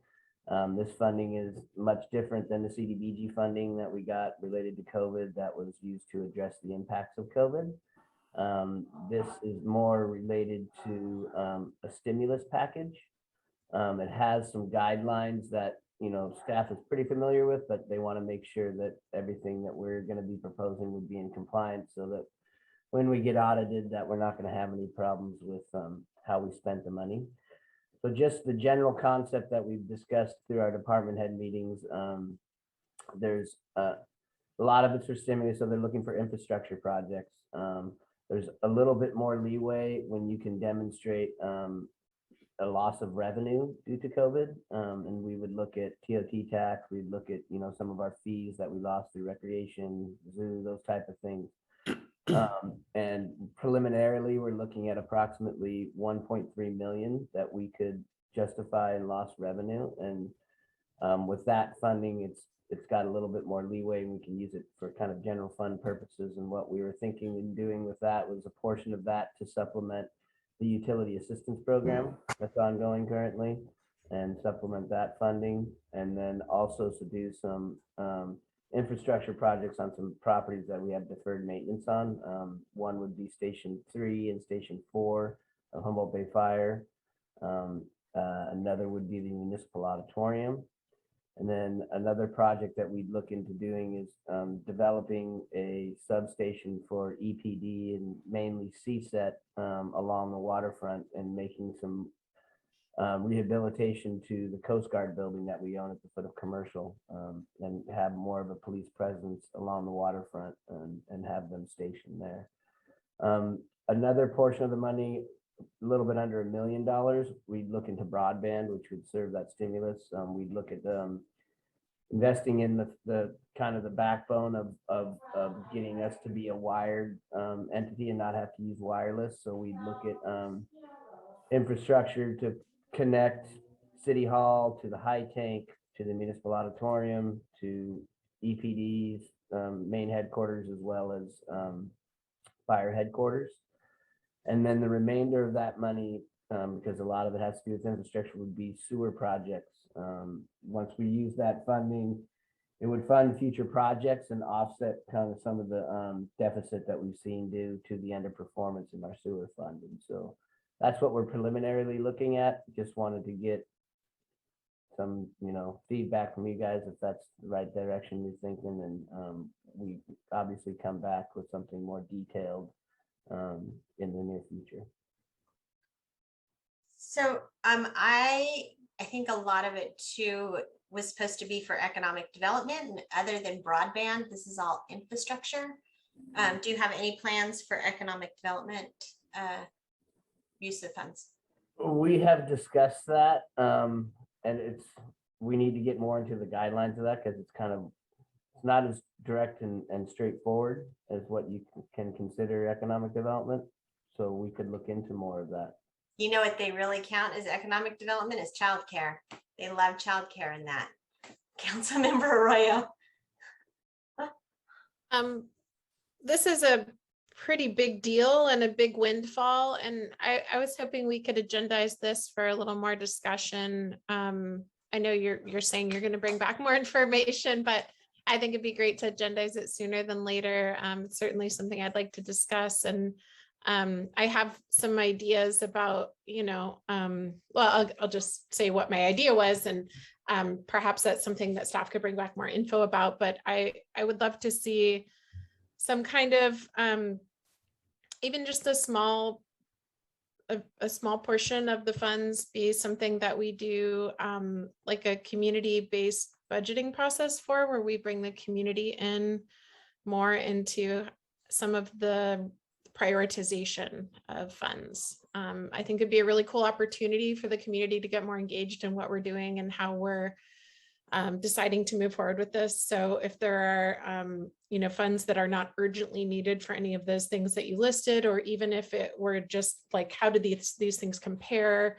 This funding is much different than the CDBG funding that we got related to COVID that was used to address the impacts of COVID. This is more related to a stimulus package. It has some guidelines that staff is pretty familiar with, but they want to make sure that everything that we're going to be proposing would be in compliance so that when we get audited, that we're not going to have any problems with how we spent the money. So just the general concept that we've discussed through our department head meetings, there's a lot of it's for stimulus, so they're looking for infrastructure projects. There's a little bit more leeway when you can demonstrate a loss of revenue due to COVID. And we would look at TOT tax, we'd look at, some of our fees that we lost through recreation, zoo, those type of things. And preliminarily, we're looking at approximately 1.3 million that we could justify in lost revenue. And with that funding, it's got a little bit more leeway. We can use it for kind of general fund purposes. And what we were thinking and doing with that was a portion of that to supplement the utility assistance program that's ongoing currently and supplement that funding. And then also to do some infrastructure projects on some properties that we have deferred maintenance on. One would be Station 3 and Station 4 of Humboldt Bay Fire. Another would be the Municipal Auditorium. And then another project that we'd look into doing is developing a substation for EPD and mainly CSET along the waterfront and making some rehabilitation to the Coast Guard building that we own at the foot of Commercial and have more of a police presence along the waterfront and have them stationed there. Another portion of the money, a little bit under $1 million, we'd look into broadband, which would serve that stimulus. We'd look at investing in the kind of the backbone of getting us to be a wired entity and not have to use wireless. So we'd look at infrastructure to connect City Hall to the high tank, to the Municipal Auditorium, to EPD's main headquarters, as well as fire headquarters. And then the remainder of that money, because a lot of it has to do with infrastructure, would be sewer projects. Once we use that funding, it would fund future projects and offset kind of some of the deficit that we've seen due to the underperformance in our sewer fund. And so that's what we're preliminarily looking at. Just wanted to get some, feedback from you guys if that's the right direction you're thinking. And we obviously come back with something more detailed in the near future. So I think a lot of it too was supposed to be for economic development, and other than broadband, this is all infrastructure. Do you have any plans for economic development use of funds? We have discussed that, and we need to get more into the guidelines of that because it's not as direct and straightforward as what you can consider economic development. So we could look into more of that. You know what they really count as economic development is childcare. They love childcare in that. Councilmember Arroyo. This is a pretty big deal and a big windfall. And I was hoping we could agendize this for a little more discussion. I know you're saying you're going to bring back more information, but I think it'd be great to agendize it sooner than later. It's certainly something I'd like to discuss. And I have some ideas about, I'll just say what my idea was, and perhaps that's something that staff could bring back more info about, but I would love to see some kind of, even just a small portion of the funds be something that we do like a community-based budgeting process for, where we bring the community in more into some of the prioritization of funds. I think it'd be a really cool opportunity for the community to get more engaged in what we're doing and how we're deciding to move forward with this. So if there are, funds that are not urgently needed for any of those things that you listed, or even if it were just like, how do these things compare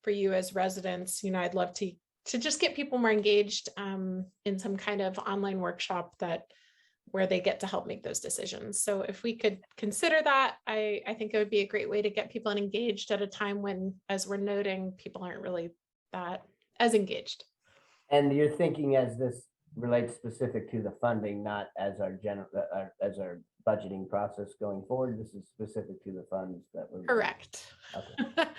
for you as residents? I'd love to just get people more engaged in some kind of online workshop where they get to help make those decisions. So if we could consider that, I think it would be a great way to get people engaged at a time when, as we're noting, people aren't really that as engaged. And you're thinking as this relates specific to the funding, not as our general, as our budgeting process going forward. This is specific to the funds that were. Correct. Okay.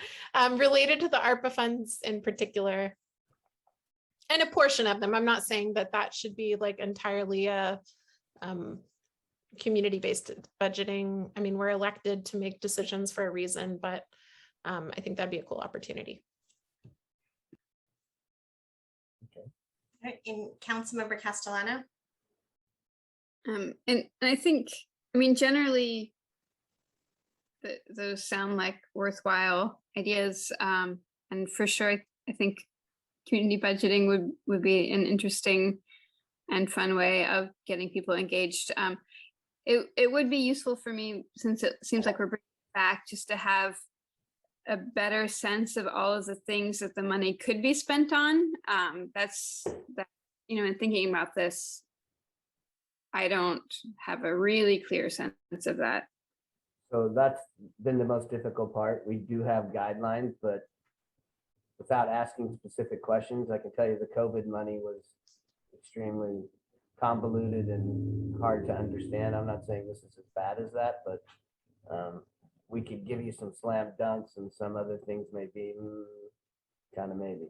Related to the ARPA funds in particular, and a portion of them. I'm not saying that should be like entirely a community-based budgeting. I mean, we're elected to make decisions for a reason, but I think that'd be a cool opportunity. All right, in Councilmember Castellano. And I think, generally, those sound like worthwhile ideas. And for sure, I think community budgeting would be an interesting and fun way of getting people engaged. It would be useful for me, since it seems like we're bringing it back, just to have a better sense of all of the things that the money could be spent on. In thinking about this, I don't have a really clear sense of that. So that's been the most difficult part. We do have guidelines, but without asking specific questions, I can tell you the COVID money was extremely convoluted and hard to understand. I'm not saying this is as bad as that, but we could give you some slam dunks, and some other things may be kind of maybe.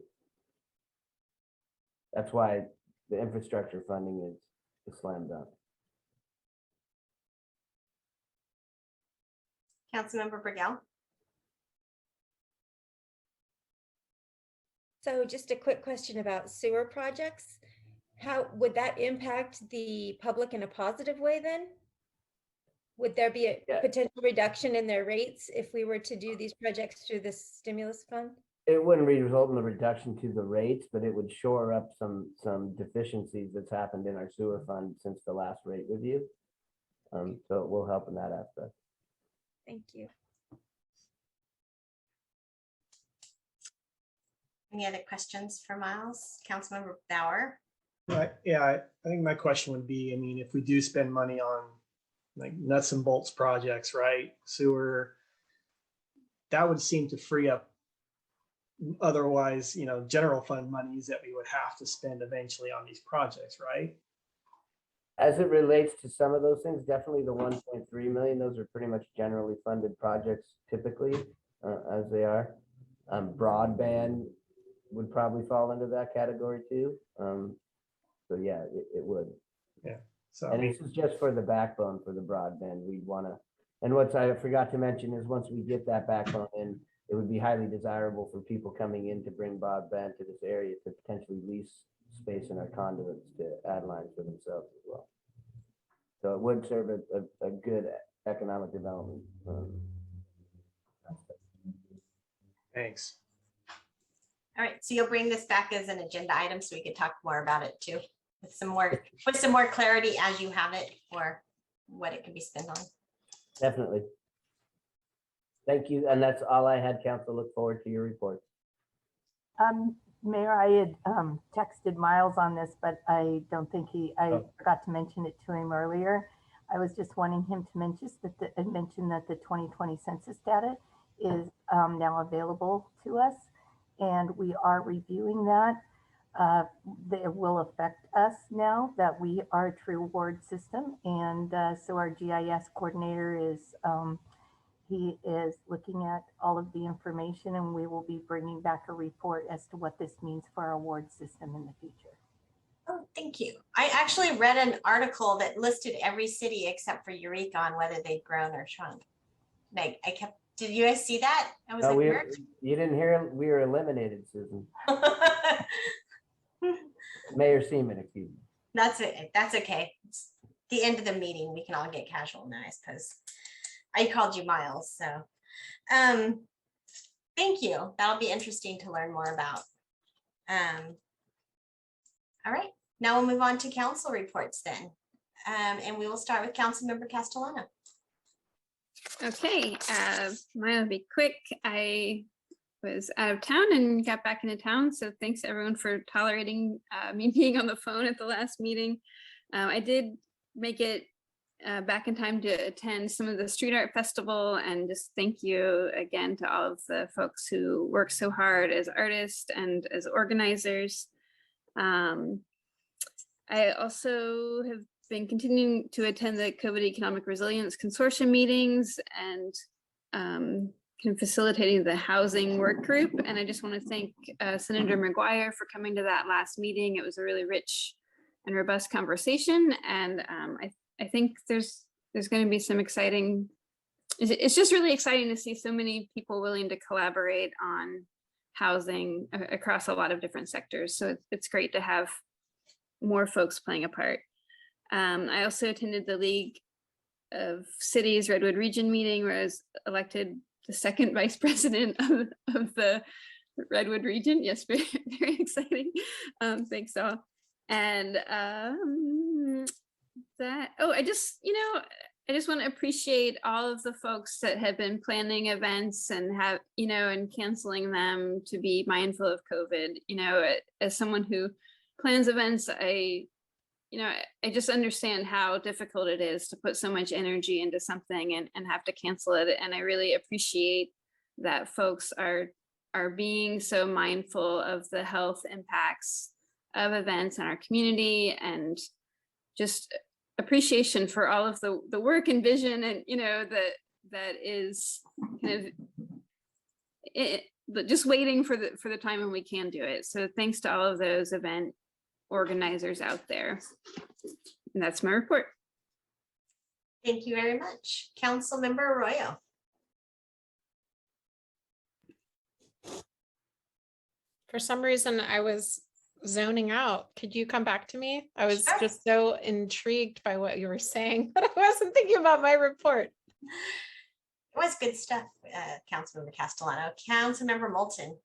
That's why the infrastructure funding is a slam dunk. Councilmember Brigel. So just a quick question about sewer projects. How would that impact the public in a positive way then? Would there be a potential reduction in their rates if we were to do these projects through this stimulus fund? It wouldn't result in a reduction to the rates, but it would shore up some deficiencies that's happened in our sewer fund since the last rate review. So it will help in that aspect. Thank you. Any other questions for Miles? Councilmember Bauer. Right. Yeah, I think my question would be, if we do spend money on like nuts and bolts projects, right? Sewer, that would seem to free up otherwise, general fund monies that we would have to spend eventually on these projects, right? As it relates to some of those things, definitely the 1.3 million, those are pretty much generally funded projects typically, as they are. Broadband would probably fall into that category too. So yeah, it would. Yeah. So and this is just for the backbone for the broadband. We want to, and what I forgot to mention is once we get that backbone in, it would be highly desirable for people coming in to bring broadband to this area to potentially lease space in our conduits to add lines for themselves as well. So it would serve a good economic development. Thanks. All right, so you'll bring this back as an agenda item so we can talk more about it too, with some more clarity as you have it for what it can be spent on. Definitely. Thank you. And that's all I had, Council. Look forward to your report. Mayor, I had texted Miles on this, but I don't think I forgot to mention it to him earlier. I was just wanting him to mention that the 2020 census data is now available to us, and we are reviewing that. It will affect us now that we are a true ward system, and so our GIS coordinator is he is looking at all of the information, and we will be bringing back a report as to what this means for our ward system in the future. Oh, thank you. I actually read an article that listed every city except for Eureka on whether they'd grown or shrunk. Like did you guys see that? I was you didn't hear, we were eliminated, Susan. Mayor Seaman, excuse me. That's it. That's okay. It's the end of the meeting. We can all get casual now, I suppose. I called you Miles, so thank you. That'll be interesting to learn more about. All right, now we'll move on to council reports then. And we will start with Councilmember Castellano. Okay, mine will be quick. I was out of town and got back into town, so thanks everyone for tolerating me being on the phone at the last meeting. I did make it back in time to attend some of the street art festival, and just thank you again to all of the folks who work so hard as artists and as organizers. I also have been continuing to attend the COVID Economic Resilience Consortium meetings and kind of facilitating the housing work group. And I just want to thank Senator McGuire for coming to that last meeting. It was a really rich and robust conversation. And I think there's going to be some exciting, it's just really exciting to see so many people willing to collaborate on housing across a lot of different sectors. So it's great to have more folks playing a part. I also attended the League of Cities Redwood Region meeting, where I was elected the second vice president of the Redwood region. Yes, very, very exciting. Thanks all. And I just want to appreciate all of the folks that have been planning events and and canceling them, to be mindful of COVID. As someone who plans events, I just understand how difficult it is to put so much energy into something and have to cancel it. And I really appreciate that folks are being so mindful of the health impacts of events in our community, and just appreciation for all of the work and vision, and that is kind of just waiting for the time when we can do it. So thanks to all of those event organizers out there. And that's my report. Thank you very much. Councilmember Arroyo. For some reason, I was zoning out. Could you come back to me? I was Sure. just so intrigued by what you were saying, but I wasn't thinking about my report. It was good stuff, Councilmember Castellano. Councilmember Moulton.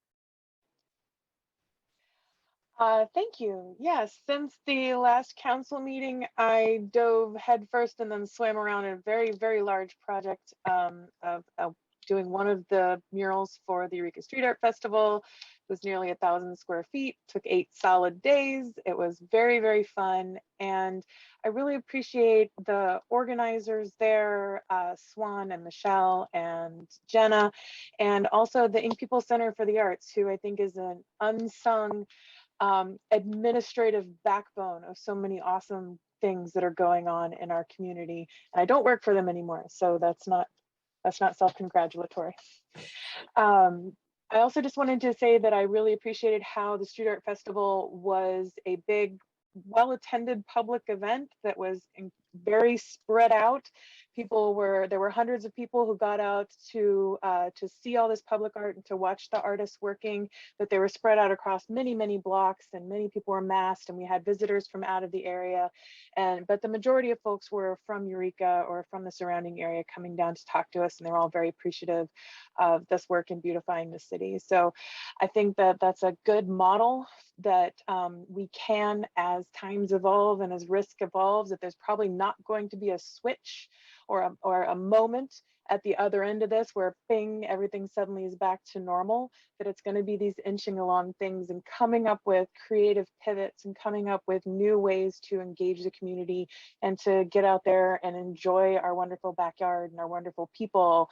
Thank you. Yes, since the last council meeting, I dove headfirst and then swam around in a very, very large project of doing one of the murals for the Eureka Street Art Festival. It was nearly 1,000 square feet, took 8 solid days. It was very, very fun. And I really appreciate the organizers there, Swan and Michelle and Jenna, and also the Ink People Center for the Arts, who I think is an unsung administrative backbone of so many awesome things that are going on in our community. And I don't work for them anymore, so that's not self-congratulatory. I also just wanted to say that I really appreciated how the Street Art Festival was a big, well-attended public event that was very spread out. There were hundreds of people who got out to see all this public art and to watch the artists working, that they were spread out across many, many blocks, and many people were masked, and we had visitors from out of the area. But the majority of folks were from Eureka or from the surrounding area coming down to talk to us, and they're all very appreciative of this work in beautifying the city. So I think that that's a good model that we can, as times evolve and as risk evolves, that there's probably not going to be a switch or a moment at the other end of this where bing, everything suddenly is back to normal, that it's going to be these inching along things and coming up with creative pivots and coming up with new ways to engage the community and to get out there and enjoy our wonderful backyard and our wonderful people.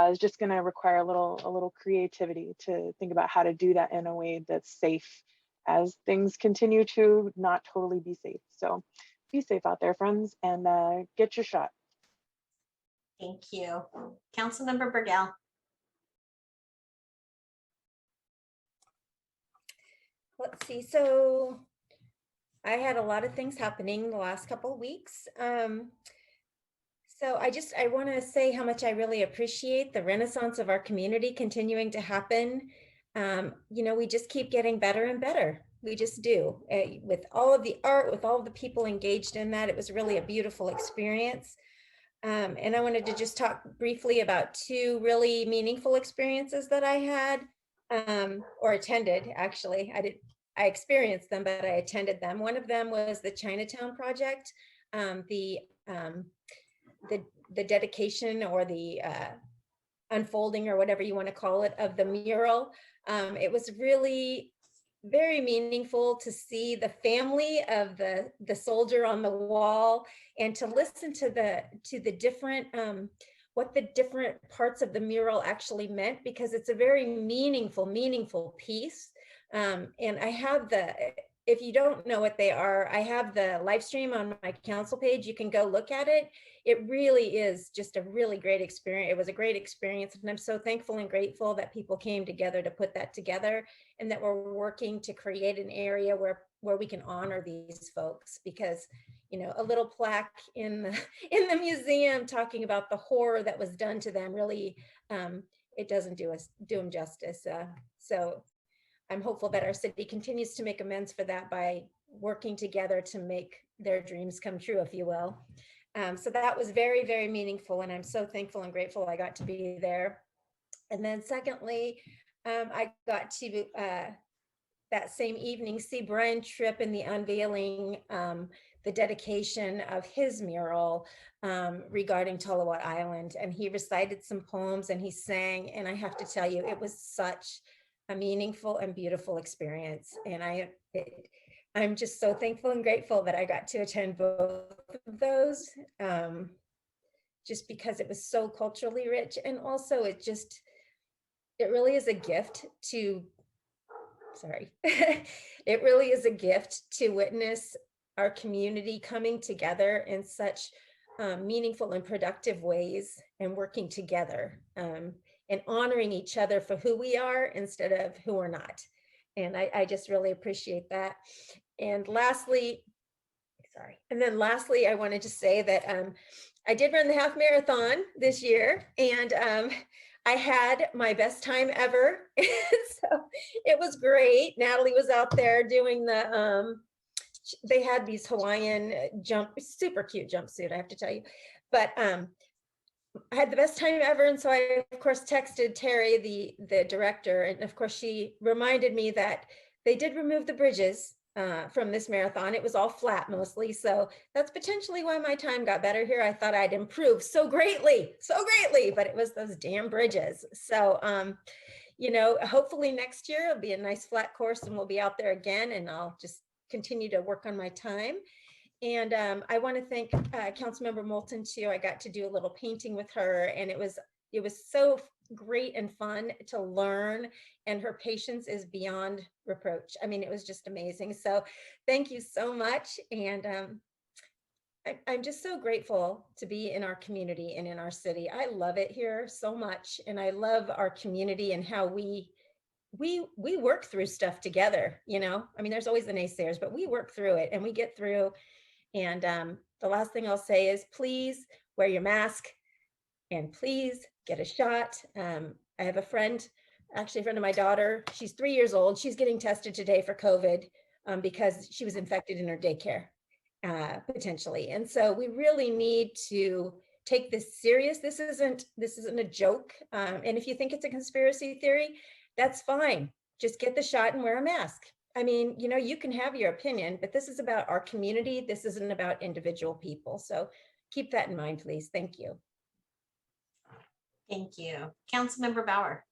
Is just going to require a little creativity to think about how to do that in a way that's safe as things continue to not totally be safe. So be safe out there, friends, and get your shot. Thank you. Councilmember Burgell. Let's see, so I had a lot of things happening the last couple of weeks. So I want to say how much I really appreciate the renaissance of our community continuing to happen. We just keep getting better and better. We just do. With all of the art, with all of the people engaged in that, it was really a beautiful experience. And I wanted to just talk briefly about 2 really meaningful experiences that I had or attended, actually. I experienced them, but I attended them. One of them was the Chinatown project, the dedication or the unfolding or whatever you want to call it of the mural. It was really very meaningful to see the family of the soldier on the wall and to listen to the different what the different parts of the mural actually meant, because it's a very meaningful piece. And I have if you don't know what they are, I have the live stream on my council page. You can go look at it. It really is just a really great experience. It was a great experience. And I'm so thankful and grateful that people came together to put that together, and that we're working to create an area where we can honor these folks, because, you know, a little plaque in the museum talking about the horror that was done to them really, it doesn't do them justice. So I'm hopeful that our city continues to make amends for that by working together to make their dreams come true, if you will. So that was very, very meaningful, and I'm so thankful and grateful I got to be there. And then secondly, I got to that same evening see Brian Tripp in the unveiling, the dedication of his mural regarding Tallawat Island, and he recited some poems and he sang, and I have to tell you, it was such a meaningful and beautiful experience. And I'm just so thankful and grateful that I got to attend both of those, just because it was so culturally rich. And also it really is a gift to, it really is a gift to witness our community coming together in such meaningful and productive ways, and working together and honoring each other for who we are instead of who we're not. And I just really appreciate that. And lastly, I wanted to say that I did run the half marathon this year, and I had my best time ever. So it was great. Natalie was out there doing they had these Hawaiian super cute jumpsuit, I have to tell you. But I had the best time ever. And so I, of course, texted Terry, the director. And of course, she reminded me that they did remove the bridges from this marathon. It was all flat mostly. So that's potentially why my time got better here. I thought I'd improve so greatly, but it was those damn bridges. So, you know, hopefully next year it'll be a nice flat course and we'll be out there again, and I'll just continue to work on my time. And I want to thank Councilmember Moulton too. I got to do a little painting with her, and it was so great and fun to learn, and her patience is beyond reproach. I mean, it was just amazing. So thank you so much. And I'm just so grateful to be in our community and in our city. I love it here so much. And I love our community and how we work through stuff together, you know. I mean, there's always the naysayers, but we work through it and we get through. And the last thing I'll say is, please wear your mask and please get a shot. I have a friend, actually a friend of my daughter. She's 3 years old. She's getting tested today for COVID because she was infected in her daycare, potentially. And so we really need to take this serious. This isn't a joke. And if you think it's a conspiracy theory, that's fine. Just get the shot and wear a mask. I mean, you know, you can have your opinion, but this is about our community. This isn't about individual people. So keep that in mind, please. Thank you. Thank you. Councilmember Bauer.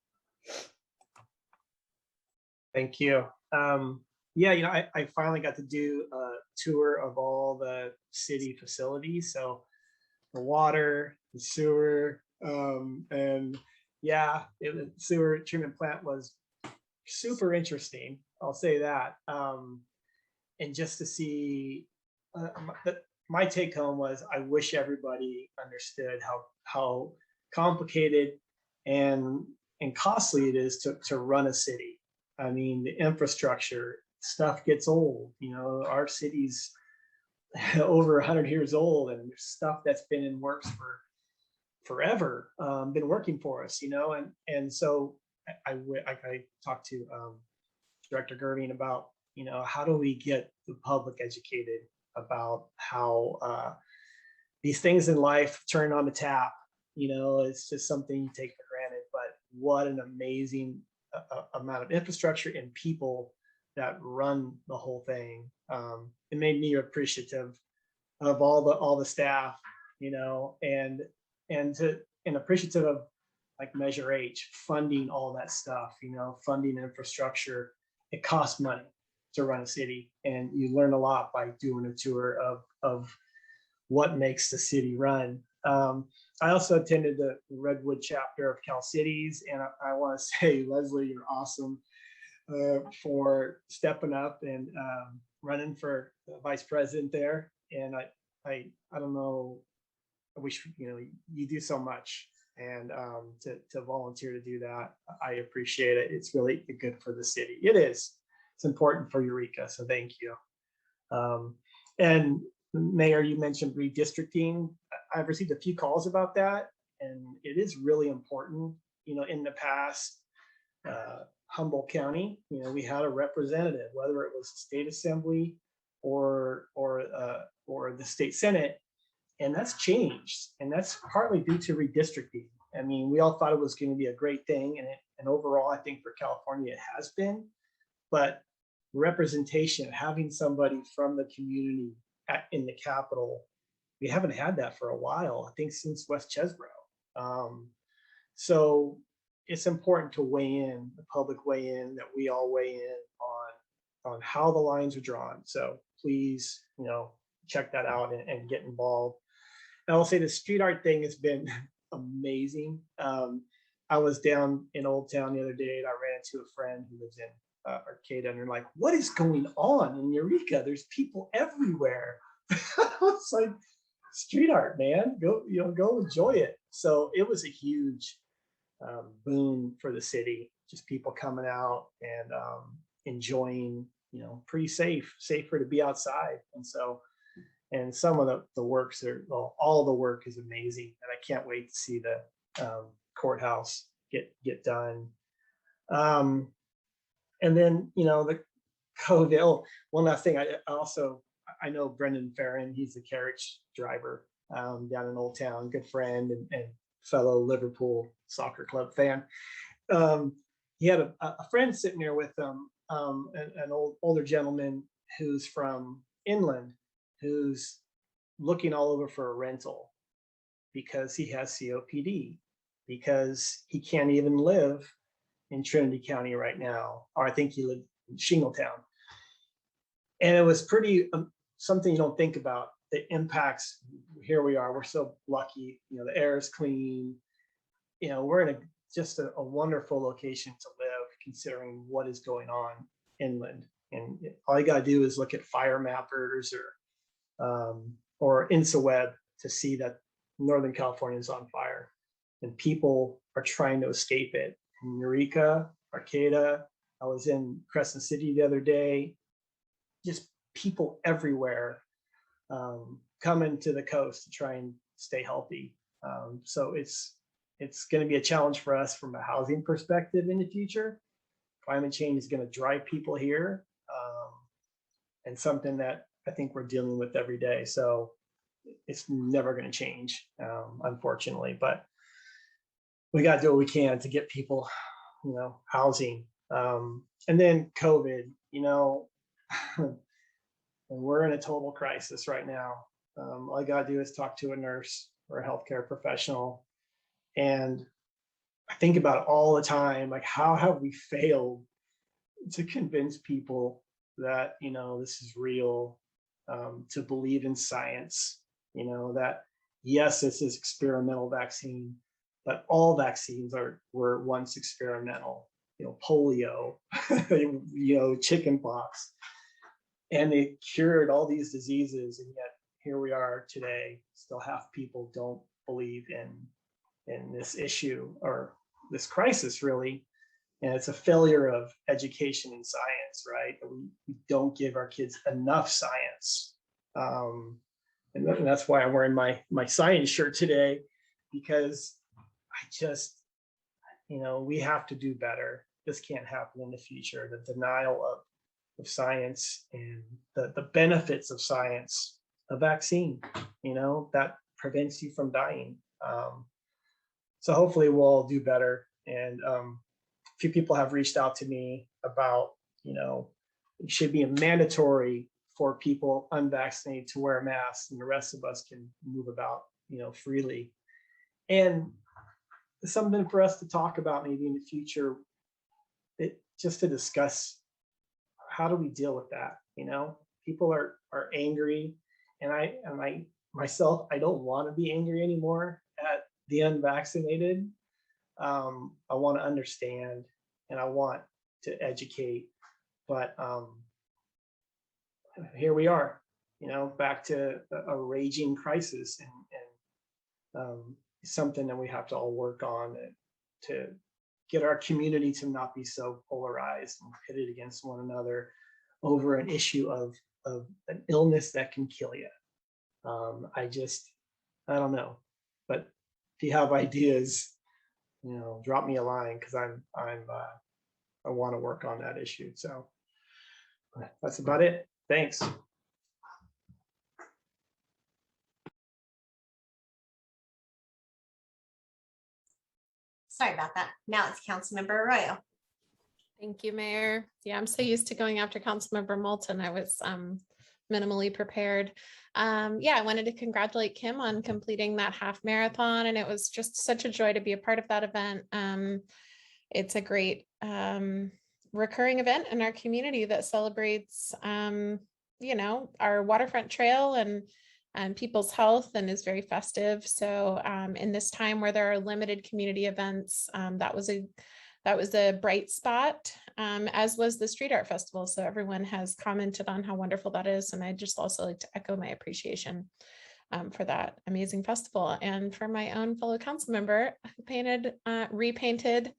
Thank you. Yeah, you know, I finally got to do a tour of all the city facilities. So the water, the sewer, and yeah, the sewer treatment plant was super interesting. I'll say that. And just to see, my take home was, I wish everybody understood how complicated and costly it is to run a city. I mean, the infrastructure stuff gets old. You know, our city's over 100 years old, and there's stuff that's been in works for forever, been working for us. You know, and so I talked to Director Gerving about, you know, how do we get the public educated about how these things in life turn on the tap. You know, it's just something you take for granted, but what an amazing amount of infrastructure and people that run the whole thing. It made me appreciative of all the staff, and appreciative of like Measure H, funding all that stuff, funding infrastructure. It costs money to run a city, and you learn a lot by doing a tour of what makes the city run. I also attended the Redwood chapter of Cal Cities, and I want to say, Leslie, you're awesome for stepping up and running for vice president there. And I don't know, I wish you do so much, and to volunteer to do that, I appreciate it. It's really good for the city. It is. It's important for Eureka, so thank you. And Mayor, you mentioned redistricting. I've received a few calls about that, and it is really important. In the past, Humboldt County, we had a representative, whether it was the state assembly or the state senate, and that's changed, and that's partly due to redistricting. I mean, we all thought it was going to be a great thing, and overall, I think for California, it has been. But representation, having somebody from the community in the capital, we haven't had that for a while. I think since West Chesbrough. So it's important to weigh in, the public weigh in, that we all weigh in on how the lines are drawn. So please, check that out and get involved. And I'll say the street art thing has been amazing. I was down in Old Town the other day, and I ran into a friend who lives in Arcata, and they're like, "What is going on in Eureka? There's people everywhere." It's like, street art, man. Go enjoy it. So it was a huge boon for the city. Just people coming out and enjoying. Pretty safer to be outside. And so, and some of the works are, well, all the work is amazing, and I can't wait to see the courthouse get done. And then, the code. Oh, one last thing. I know Brendan Farron. He's a carriage driver down in Old Town, good friend and fellow Liverpool soccer club fan. He had a friend sitting there with him, an older gentleman who's from inland, who's looking all over for a rental because he has COPD, because he can't even live in Trinity County right now, or I think he lived in Shingletown. And it was pretty something you don't think about, the impacts. Here we are, we're so lucky, the air is clean, we're in just a wonderful location to live, considering what is going on inland. And all you gotta do is look at fire mappers or InsaWeb to see that Northern California is on fire, and people are trying to escape it. In Eureka, Arcata, I was in Crescent City the other day, just people everywhere coming to the coast to try and stay healthy. So it's going to be a challenge for us from a housing perspective in the future. Climate change is going to drive people here, and something that I think we're dealing with every day. So it's never going to change, unfortunately. But we got to do what we can to get people, housing. And then COVID, we're in a total crisis right now. All I got to do is talk to a nurse or a healthcare professional. And I think about it all the time, like, how have we failed to convince people that, this is real, to believe in science, that yes, this is experimental vaccine, but all vaccines were once experimental, polio, chickenpox, and they cured all these diseases. And yet here we are today, still half people don't believe in this issue or this crisis, really. And it's a failure of education and science, right? We don't give our kids enough science. And that's why I'm wearing my science shirt today, because I just, we have to do better. This can't happen in the future. The denial of science and the benefits of science, a vaccine, that prevents you from dying. So hopefully we'll all do better. And a few people have reached out to me about, it should be mandatory for people unvaccinated to wear masks, and the rest of us can move about, freely. And something for us to talk about maybe in the future, just to discuss, how do we deal with that? People are angry, and I myself, I don't want to be angry anymore at the unvaccinated. I want to understand, and I want to educate, but here we are, back to a raging crisis, and something that we have to all work on to get our community to not be so polarized and pitted against one another over an issue of an illness that can kill you. I don't know, but if you have ideas, drop me a line, because I want to work on that issue. So that's about it. Thanks. Sorry about that. Now it's Councilmember Arroyo. Thank you, Mayor. Yeah, I'm so used to going after Councilmember Moulton. I was minimally prepared. Yeah, I wanted to congratulate Kim on completing that half marathon, and it was just such a joy to be a part of that event. It's a great recurring event in our community that celebrates, our waterfront trail and people's health, and is very festive. So in this time where there are limited community events, that was a bright spot, as was the Street Art Festival. So everyone has commented on how wonderful that is. And I just also like to echo my appreciation for that amazing festival, and for my own fellow council member who repainted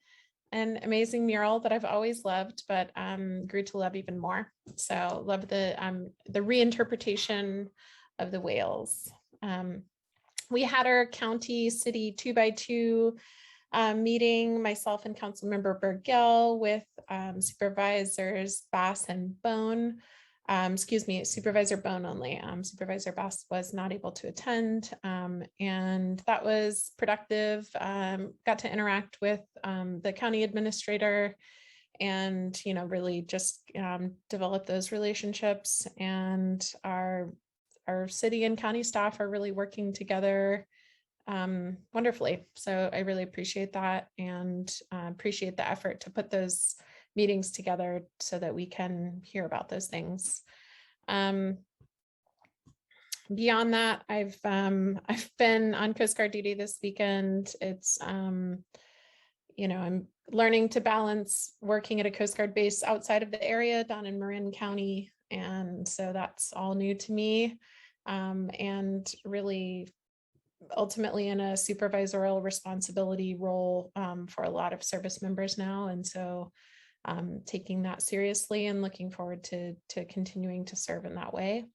an amazing mural that I've always loved, but grew to love even more. So love the reinterpretation of the whales. We had our county city 2x2 meeting, myself and Councilmember Burgell, with Supervisors Bass and Bone. Supervisor Bone only. Supervisor Bass was not able to attend, and that was productive. Got to interact with the county administrator, and really just develop those relationships. And our city and county staff are really working together wonderfully. So I really appreciate that, and appreciate the effort to put those meetings together so that we can hear about those things. Beyond that, I've been on Coast Guard duty this weekend. It's I'm learning to balance working at a Coast Guard base outside of the area down in Marin County, and so that's all new to me, and really ultimately in a supervisorial responsibility role for a lot of service members now. And so taking that seriously and looking forward to continuing to serve in that way.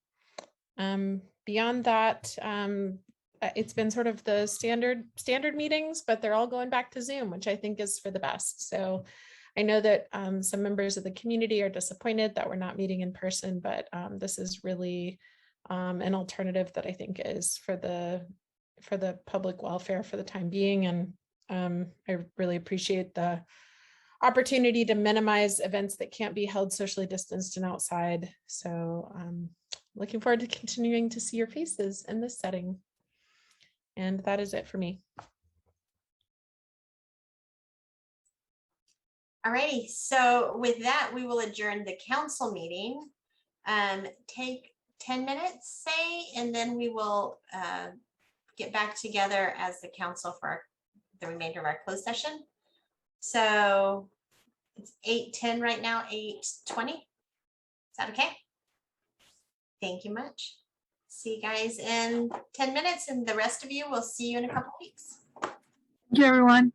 Beyond that, it's been sort of the standard meetings, but they're all going back to Zoom, which I think is for the best. So I know that some members of the community are disappointed that we're not meeting in person, but this is really an alternative that I think is for the public welfare for the time being. And I really appreciate the opportunity to minimize events that can't be held socially distanced and outside. So looking forward to continuing to see your faces in this setting. And that is it for me. All righty. So with that, we will adjourn the council meeting. Take 10 minutes, say, and then we will get back together as the council for the remainder of our closed session. So it's 8:10 right now, 8:20. Is that okay? Thank you much. See you guys in 10 minutes, and the rest of you, we'll see you in a couple weeks. Thank you, everyone.